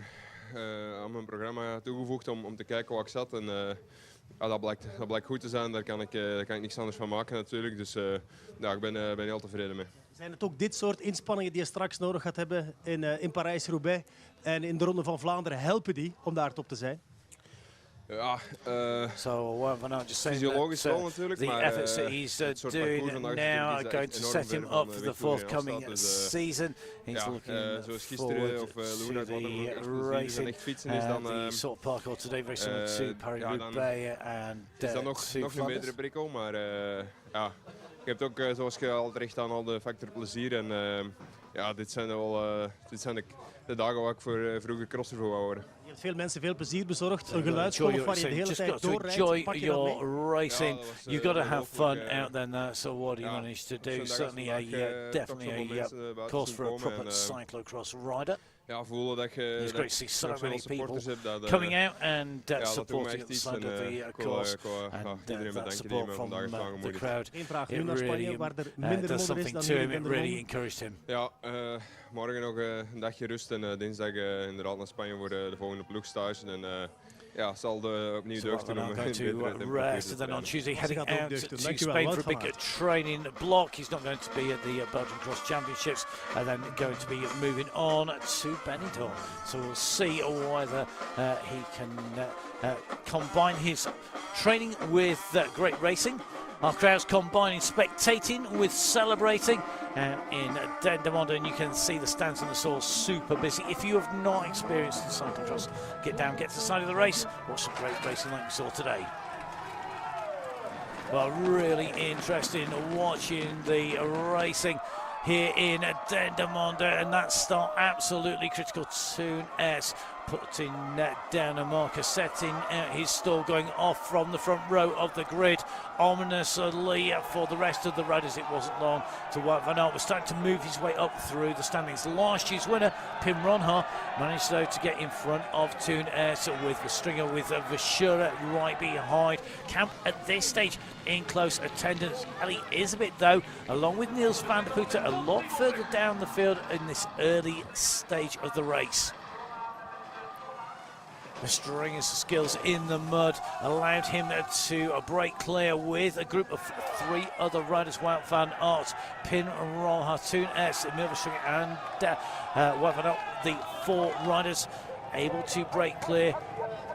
aan mijn programma toegevoegd om te kijken waar ik zat. En ja, dat blijkt goed te zijn, daar kan ik niks anders van maken natuurlijk. Dus ja, ik ben heel tevreden mee. Zijn het ook dit soort inspanningen die je straks nodig gaat hebben in Parijs-Roubaix en in de Ronde van Vlaanderen? Helpen die om daar top te zijn? Ja, so Van Aert just saying fysiologisch that, wel natuurlijk, the maar efforts that he's doing now are going to set him up for the forthcoming season. He's looking zoals gisteren of to the racing echt fietsen is dan the sort of parkour today, very similar to Paris-Roubaix and is dan nog een betere prikkel, maar ja, je hebt ook zoals je al terecht aan al de factor plezier en ja, dit zijn de dagen waar ik vroeger crosser voor wou worden. Je hebt veel mensen veel plezier bezorgd. Een geluidsgolf waar je de hele tijd doorrijdt. Enjoy your racing. You've got to have fun out there. That's what he managed to do. Certainly definitely a course for a proper cyclocross rider. Ja, voelen dat je it's great to see so many people hebt, coming out and supporting at the iets side of the course and that support from the crowd. It really does something to him. It really encouraged him. Ja, morgen nog een dagje rust en dinsdag inderdaad naar Spanje voor de volgende ploegstage. En ja, zal opnieuw deugd doen. Going to rest, and then on Tuesday heading out to Spain for a big training block. He's not going to be at the Belgian Cross Championships, and then going to be moving on to Benidorm. So we'll see whether he can combine his training with great racing. Our crowd's combining spectating with celebrating in Dendermonde, and you can see the stands on the soil super busy. If you have not experienced the cyclocross, get down, get to the side of the race, watch some great racing like we saw today. Well, really interesting watching the racing here in Dendermonde, and that start absolutely critical. Toon S putting down a marker, setting out his stall, going off from the front row of the grid. Ominously for the rest of the riders, it wasn't long to Wout van Aert was starting to move his way up through the standings. Last year's winner, Pim Ronhaar, managed though to get in front of Toon S with the stringer, with Verschuur right behind. Camp at this stage in close attendance. Ellie Isabit though, along with Niels van der Putten, a lot further down the field in this early stage of the race. The stringer's skills in the mud allowed him to break clear with a group of 3 other riders: Wout van Aert, Pim Ronhaar, Toon S, Emil Verschuur and Wout van Aert. The 4 riders able to break clear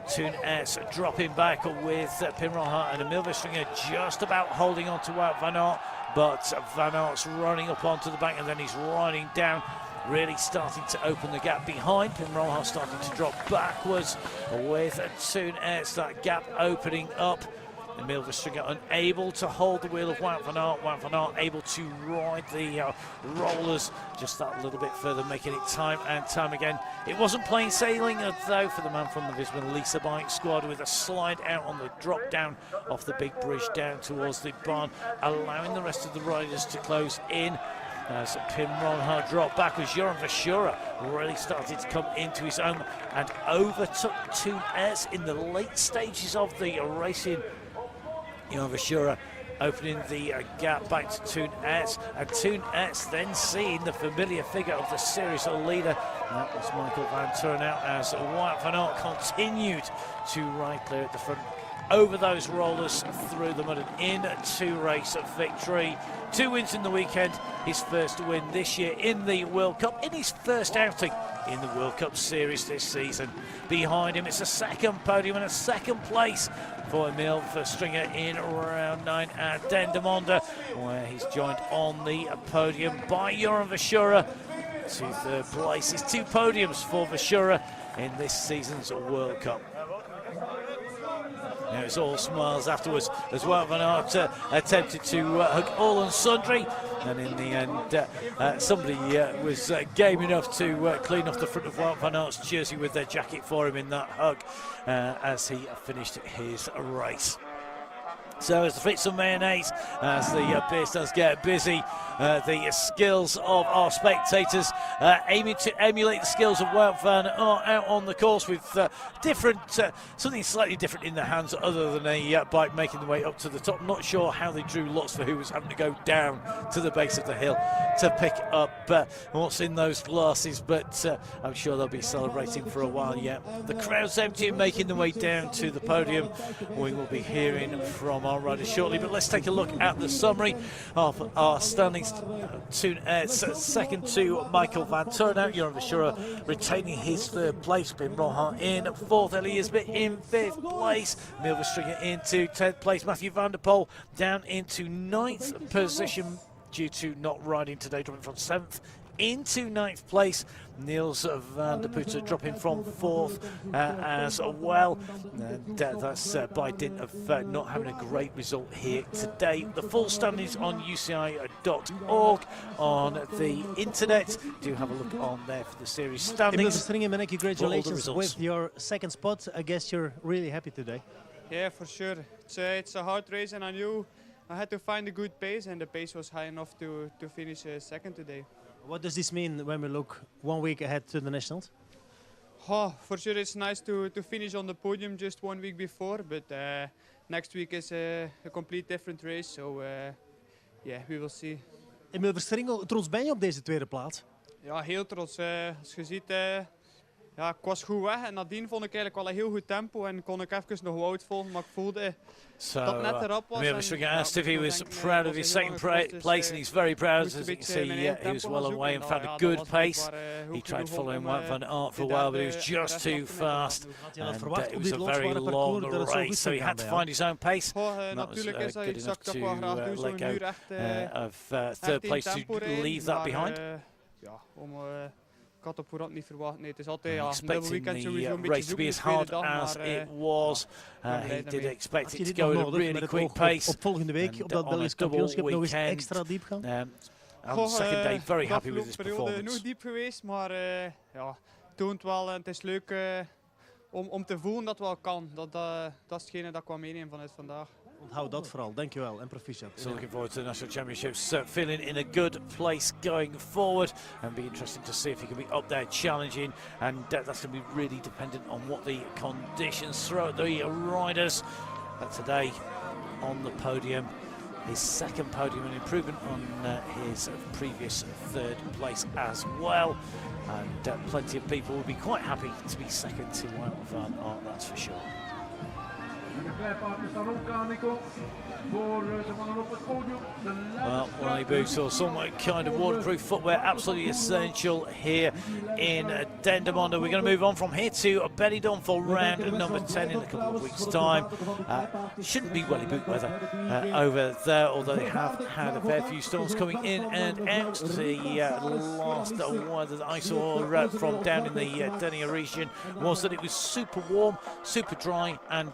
Toon S dropping back with Pim Ronhaar and Emil Verstringer just about holding on to Wout van Aert, but Van Aert's running up onto the back and then he's riding down, really starting to open the gap behind. Pim Ronhaar starting to drop backwards with Toon S, that gap opening up. Emil Verstringer unable to hold the wheel of Wout van Aert. Wout van Aert able to ride the rollers just that little bit further, making it time and time again. It wasn't plain sailing though for the man from the Visma Lisa bike squad, with a slide out on the drop down off the big bridge down towards the barn, allowing the rest of the riders to close in. As Pim Ronhaar dropped backwards, Joran Verschuren really started to come into his own and overtook Toon S in the late stages of the racing. Joran Verschuren opening the gap back to Toon S, and Toon S then seeing the familiar figure of the series leader. That was Michael van Turnhout, as Wout van Aert continued to ride clear at the front over those rollers through the mud and into race victory. 2 wins in the weekend, his first win this year in the World Cup, in his first outing in the World Cup series this season. Behind him, it's a second podium and a second place for Emil Verstringer in round 9 at Dendermonde, where he's joined on the podium by Joran Verschuren to third place. It's 2 podiums for Verschuren in this season's World Cup. Now it's all smiles afterwards as Wout van Aert attempted to hug all and sundry, and in the end somebody was game enough to clean off the front of Wout van Aert's jersey with their jacket for him in that hug as he finished his race. So as the Fritz and Mayonnaise, as the beer stands get busy, the skills of our spectators aiming to emulate the skills of Wout van Aert out on the course with something slightly different in their hands other than a bike making the way up to the top. Not sure how they drew lots for who was having to go down to the base of the hill to pick up what's in those glasses, but I'm sure they'll be celebrating for a while yet. The crowd's empty and making the way down to the podium. We will be hearing from our riders shortly, but let's take a look at the summary of our standings. Toon S second to Michael van Turnhout, Joran Verschuren retaining his third place, Pim Ronhaar in fourth, Ellie Isbit in fifth place, Emil Verstringer into 10th place, Matthew van der Poel down into 9th position due to not riding today, dropping from 7th into 9th place. Niels van der Putte dropping from 4th as well, and that's by dint of not having a great result here today. The full standings on UCI.org on the internet. Do have a look on there for the series standings. Emil Verstringer, congratulations with your second spot. I guess you're really happy today. Yeah, for sure. It's a hard race, and I knew I had to find a good pace, and the pace was high enough to finish second today. What does this mean when we look 1 week ahead to the Nationals? Oh, for sure it's nice to finish on the podium just 1 week before, but next week is a complete different race, so yeah, we will see. Emil Verstringer, trots ben je op deze tweede plaats? Ja, heel trots. Als je ziet, ja, ik was goed weg en nadien vond ik eigenlijk wel een heel goed tempo en kon ik even nog Wout volgen, maar ik voelde dat het net erop was. Emil Verstringer asked if he was proud of his second place, and he's very proud. As you can see, he was well away and found a good pace. He tried following Wout van Aert for a while, but he was just too fast, and it was a very long race, so he had to find his own pace. That was good enough to let go of third place to leave that behind. Ik had op voorhand niet verwacht. Nee, het is altijd expecting the race to be as hard as it was. He did expect it to go at a really quick pace. Op volgende week op dat Belgisch kampioenschap nog eens extra diep gaan. On the second day, very happy with his performance. Genoeg diep geweest, maar ja, toont wel. Het is leuk om te voelen dat het wel kan. Dat is hetgene dat ik wel meeneem vanuit vandaag. Onthoud dat vooral, dankjewel en proficiat. So looking forward to the National Championships, feeling in a good place going forward, and be interesting to see if he can be up there challenging, and that's going to be really dependent on what the conditions throw at the riders. But today on the podium, his second podium, an improvement on his previous third place as well, and plenty of people will be quite happy to be second to Wout van Aert, that's for sure. Well, running boots or some kind of waterproof footwear, absolutely essential here in Dendermonde. We're going to move on from here to Benidorm for round number 10 in a couple of weeks' time. Shouldn't be welly boot weather over there, although they have had a fair few storms coming in and out. The last weather that I saw from down in the Denia region was that it was super warm, super dry, and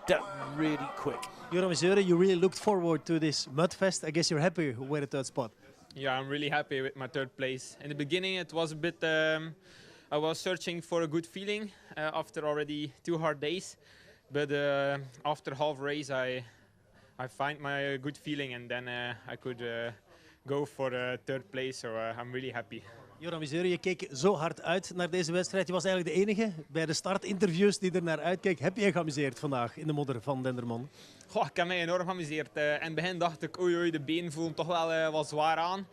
really quick. Joram Zeuren, you really looked forward to this Mudfest. I guess you're happy with the third spot. Yeah, I'm really happy with my third place. In the beginning it was a bit, I was searching for a good feeling after already 2 hard days. But after half race I find my good feeling, and then I could go for third place, so I'm really happy. Joram Zeuren, je keek zo hard uit naar deze wedstrijd. Je was eigenlijk de enige bij de startinterviews die er naar uitkeek. Heb je je geamuseerd vandaag in de modder van Dendermonde? Goh, ik heb mij enorm geamuseerd. In het begin dacht ik, oei, de benen voelen toch wel wat zwaar aan.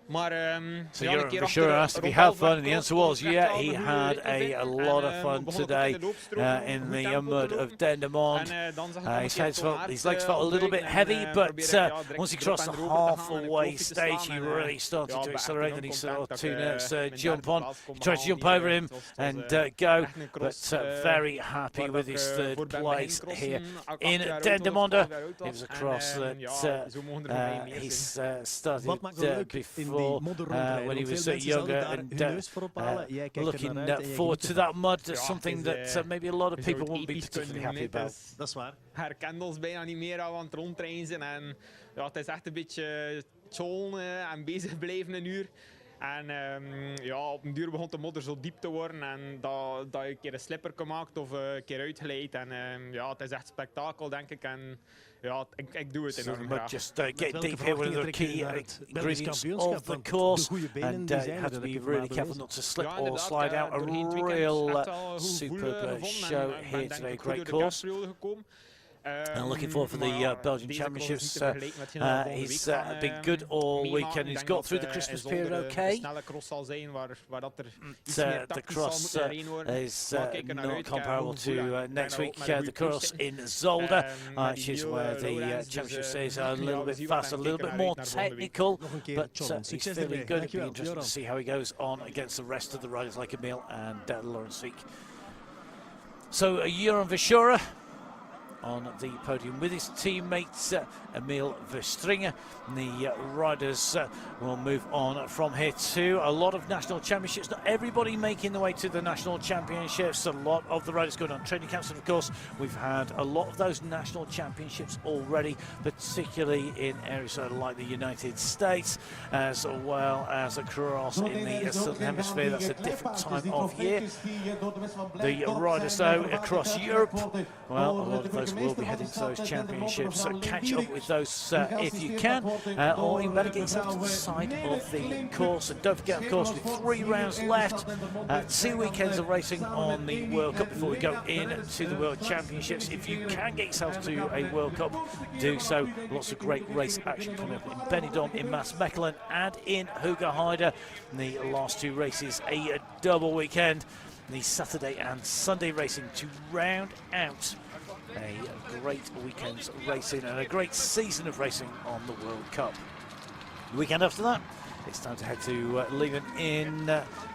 Maar so Joram Zeuren asked if he had fun, and the answer was, yeah, he had a lot of fun today in the mud of Dendermonde. His legs felt a little bit heavy, but once he crossed the halfway stage, he really started to accelerate, and he saw two nerds jump on. He tried to jump over him and go, but very happy with his third place here in Dendermonde. It was a cross that he started before. When he was younger and looking forward to that mud, something that maybe a lot of people won't be particularly happy about. Dat is waar. Herkende ons bijna niet meer aan het rondreizen en ja, het is echt een beetje tjollen en bezig blijven een uur. En ja, op een duur begon de modder zo diep te worden en dat je een keer een slipper maakt of een keer uitglijdt. En ja, het is echt spektakel, denk ik. En ja, ik doe het enorm graag. Just get deep here, one of the key ingredients of the course, and you have to be really careful not to slip or slide out. A real superb show here today, great course. And looking forward for the Belgian Championships. He's been good all weekend. He's got through the Christmas period okay. The cross is not comparable to next week. The cross in Zolder, which is where the Championships is a little bit faster, a little bit more technical, but he's feeling good. It'll be interesting to see how he goes on against the rest of the riders like Emil and Laurens Vink. So Joram Zeuren on the podium with his teammates Emil Verstringen. The riders will move on from here to a lot of national championships. Not everybody making the way to the national championships. A lot of the riders going on training camps, and of course we've had a lot of those national championships already, particularly in areas like the United States, as well as across in the Southern Hemisphere. That's a different time of year. The riders though across Europe, well, a lot of those will be heading to those championships, so catch up with those if you can, or you better get yourself to the side of the course. And don't forget, of course, with 3 rounds left, 2 weekends of racing on the World Cup before we go into the World Championships. If you can get yourself to a World Cup, do so. Lots of great race action coming up in Benidorm, in Maasmechelen and in Hoogerheide. The last 2 races, a double weekend. The Saturday and Sunday racing to round out a great weekend's racing and a great season of racing on the World Cup. The weekend after that, it's time to head to Lyon in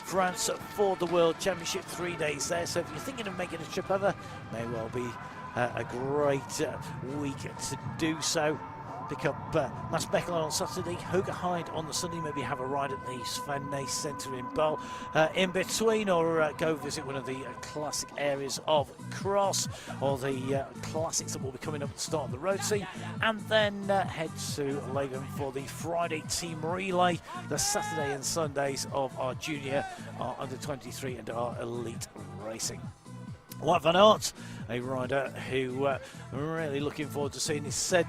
France for the World Championship. 3 days there, so if you're thinking of making a trip over, may well be a great week to do so. Pick up Maasmechelen on Saturday, Hoogerheide on the Sunday, maybe have a ride at the Sven Nys Centre in BEL in between, or go visit one of the classic areas of cross, or the classics that will be coming up at the start of the road scene, and then head to Leuven for the Friday team relay, the Saturday and Sundays of our junior, our under 23 and our elite racing. Wout van Aert, a rider who really looking forward to seeing, he said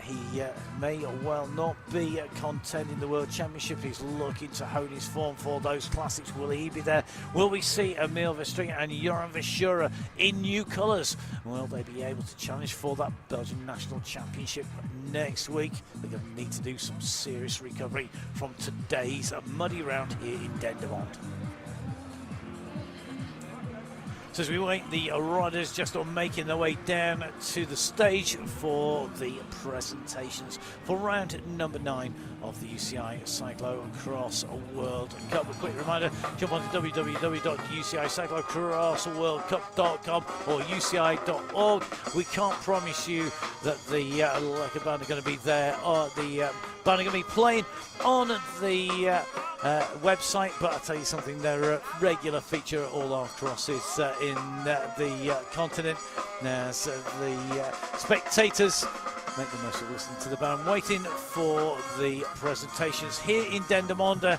he may well not be contending the World Championship. He's looking to hone his form for those classics. Will he be there? Will we see Emil Verstringen and Joram Zeuren in new colours? Will they be able to challenge for that Belgian National Championship next week? They're going to need to do some serious recovery from today's muddy round here in Dendermonde. So as we wait, the riders just are making their way down to the stage for the presentations for round number 9 of the UCI Cyclo-cross World Cup. A quick reminder, jump onto www.ucicyclocrossworldcup.com or uci.org. We can't promise you that the Lekker band are going to be there, or the band are going to be playing on the website, but I'll tell you something, they're a regular feature at all our crosses in the continent. So the spectators make the most of listening to the band, waiting for the presentations here in Dendermonde.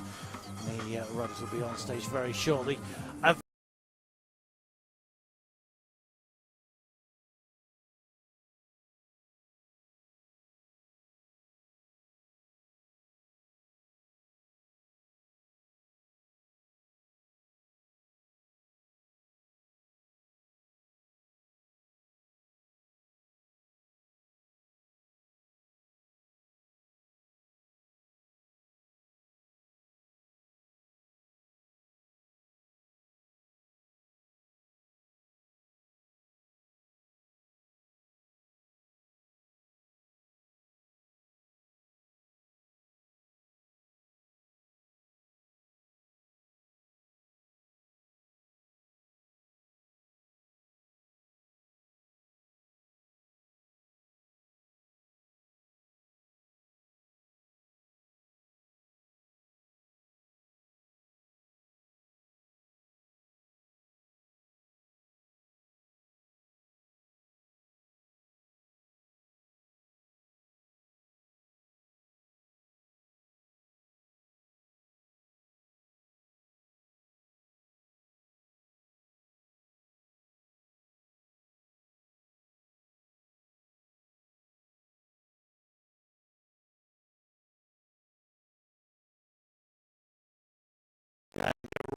The riders will be on stage very shortly.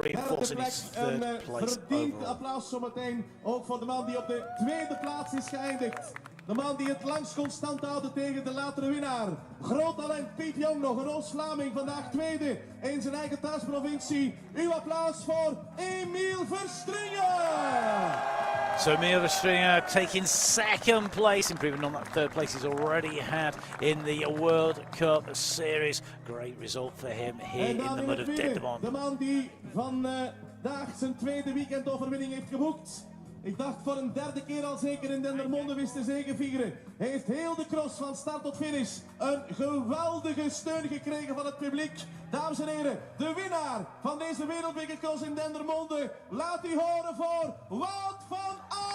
Reinforcing his third place overall. Applaus zometeen ook voor de man die op de tweede plaats is geëindigd. De man die het langst kon standhouden tegen de latere winnaar. Groot talent Piet Jong, nog een Oost-Vlaming, vandaag tweede in zijn eigen thuisprovincie. Uw applaus voor Emiel Verstringen! So Emil Verstringen taking second place, improving on that third place he's already had in the World Cup Series. Great result for him here in the mud of Dendermonde. De man die vandaag zijn tweede weekendoverwinning heeft geboekt. Ik dacht voor een derde keer al zeker in Dendermonde wist te zegevieren. Hij heeft heel de cross van start tot finish een geweldige steun gekregen van het publiek. Dames en heren, de winnaar van deze wereldbekercross in Dendermonde. Laat u horen voor Wout van Aert!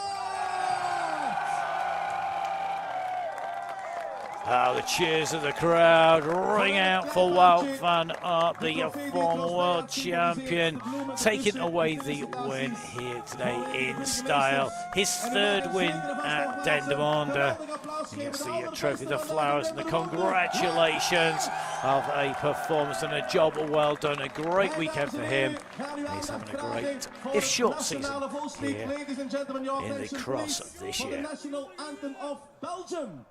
Oh, the cheers of the crowd ring out for Wout van Aert, the former world champion, taking away the win here today in style. His third win at Dendermonde. He gets the trophy, the flowers, and the congratulations of a performance and a job well done. A great weekend for him. He's having a great, if short, season here in the cross this year. The national anthem of Belgium.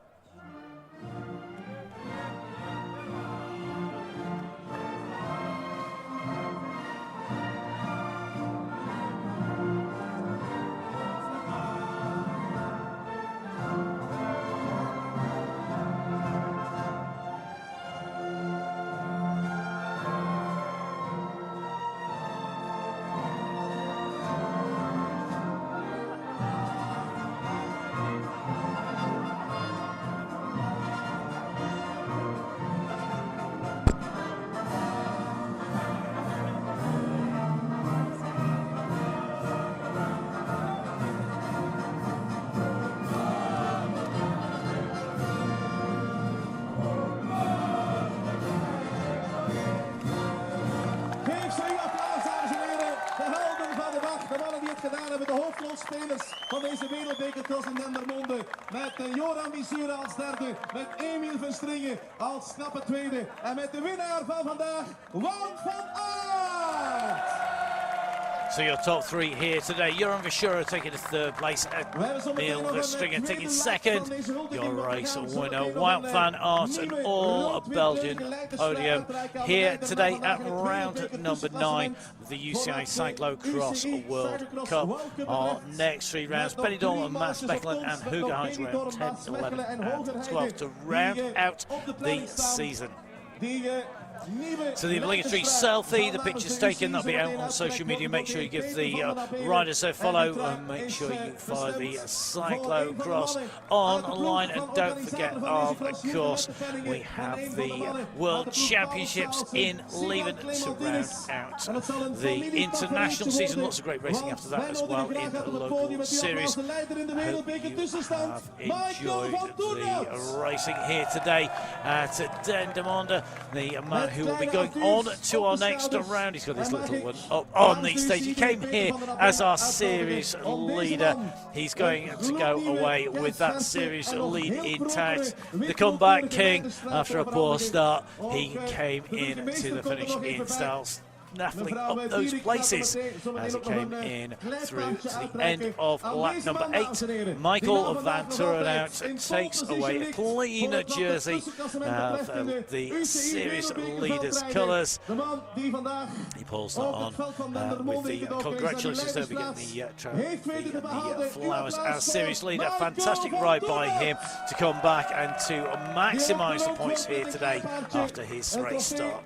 Spelers van deze wereldbekercross in Dendermonde. Met Joran Misura als derde. Met Emiel Verstringen als knappe tweede. En met de winnaar van vandaag, Wout van Aert! So your top three here today: Joran Verschuren taking the third place, Neil Verstringer taking second. Your race winner, Wout van Aert, and all Belgian podium here today at round number 9 of the UCI Cyclo-cross World Cup. Our next 3 rounds: Benidorm, Maas Mechelen and Hugo Heinz, round 10, 11 and 12 to round out the season. So the obligatory selfie, the picture's taken, that'll be out on social media. Make sure you give the riders a follow, and make sure you follow the Cyclo-cross online. And don't forget, of course, we have the World Championships in Leven to round out the international season. Lots of great racing after that as well in the local series. I hope you have enjoyed the racing here today at Dendermonde. The man who will be going on to our next round, he's got this little one up on the stage. He came here as our series leader. He's going to go away with that series lead intact. The comeback king after a poor start, he came in to the finish in style, snaffling up those places as he came in through to the end of lap number 8. Michael van Turenhout takes away a clean jersey of the series leaders colours. He pulls that on with the congratulations. They'll be getting the trophy and the flowers as series leader. Fantastic ride by him to come back and to maximise the points here today after his race start.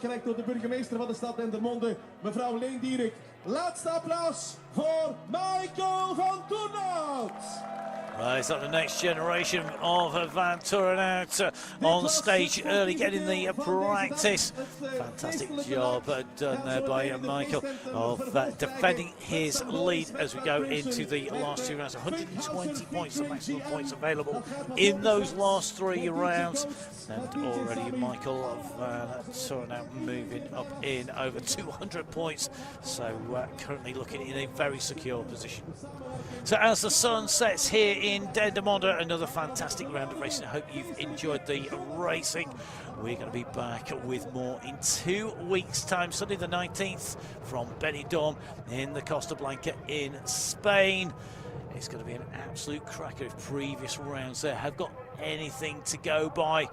Uitgereikt door de burgemeester van de stad Dendermonde, mevrouw Leen Dierik. Laatste applaus voor Michael van Turenhout. Rise up the next generation of Van Turenhout on stage early, getting the practice. Fantastic job done there by Michael of defending his lead as we go into the last 2 rounds. 120 points, the maximum points available in those last 3 rounds. And already Michael Van Turenhout moving up in over 200 points. So currently looking in a very secure position. So as the sun sets here in Dendermonde, another fantastic round of racing. I hope you've enjoyed the racing. We're going to be back with more in 2 weeks' time, Sunday the 19th from Benidorm in the Costa Blanca in Spain. It's going to be an absolute cracker if previous rounds there have got anything to go by.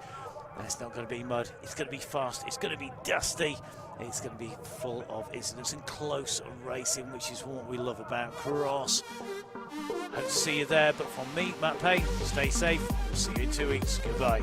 There's not going to be mud, it's going to be fast, it's going to be dusty. It's going to be full of incidents and close racing, which is what we love about cross. Hope to see you there, but from me, Matt Payne, stay safe. We'll see you in 2 weeks. Goodbye.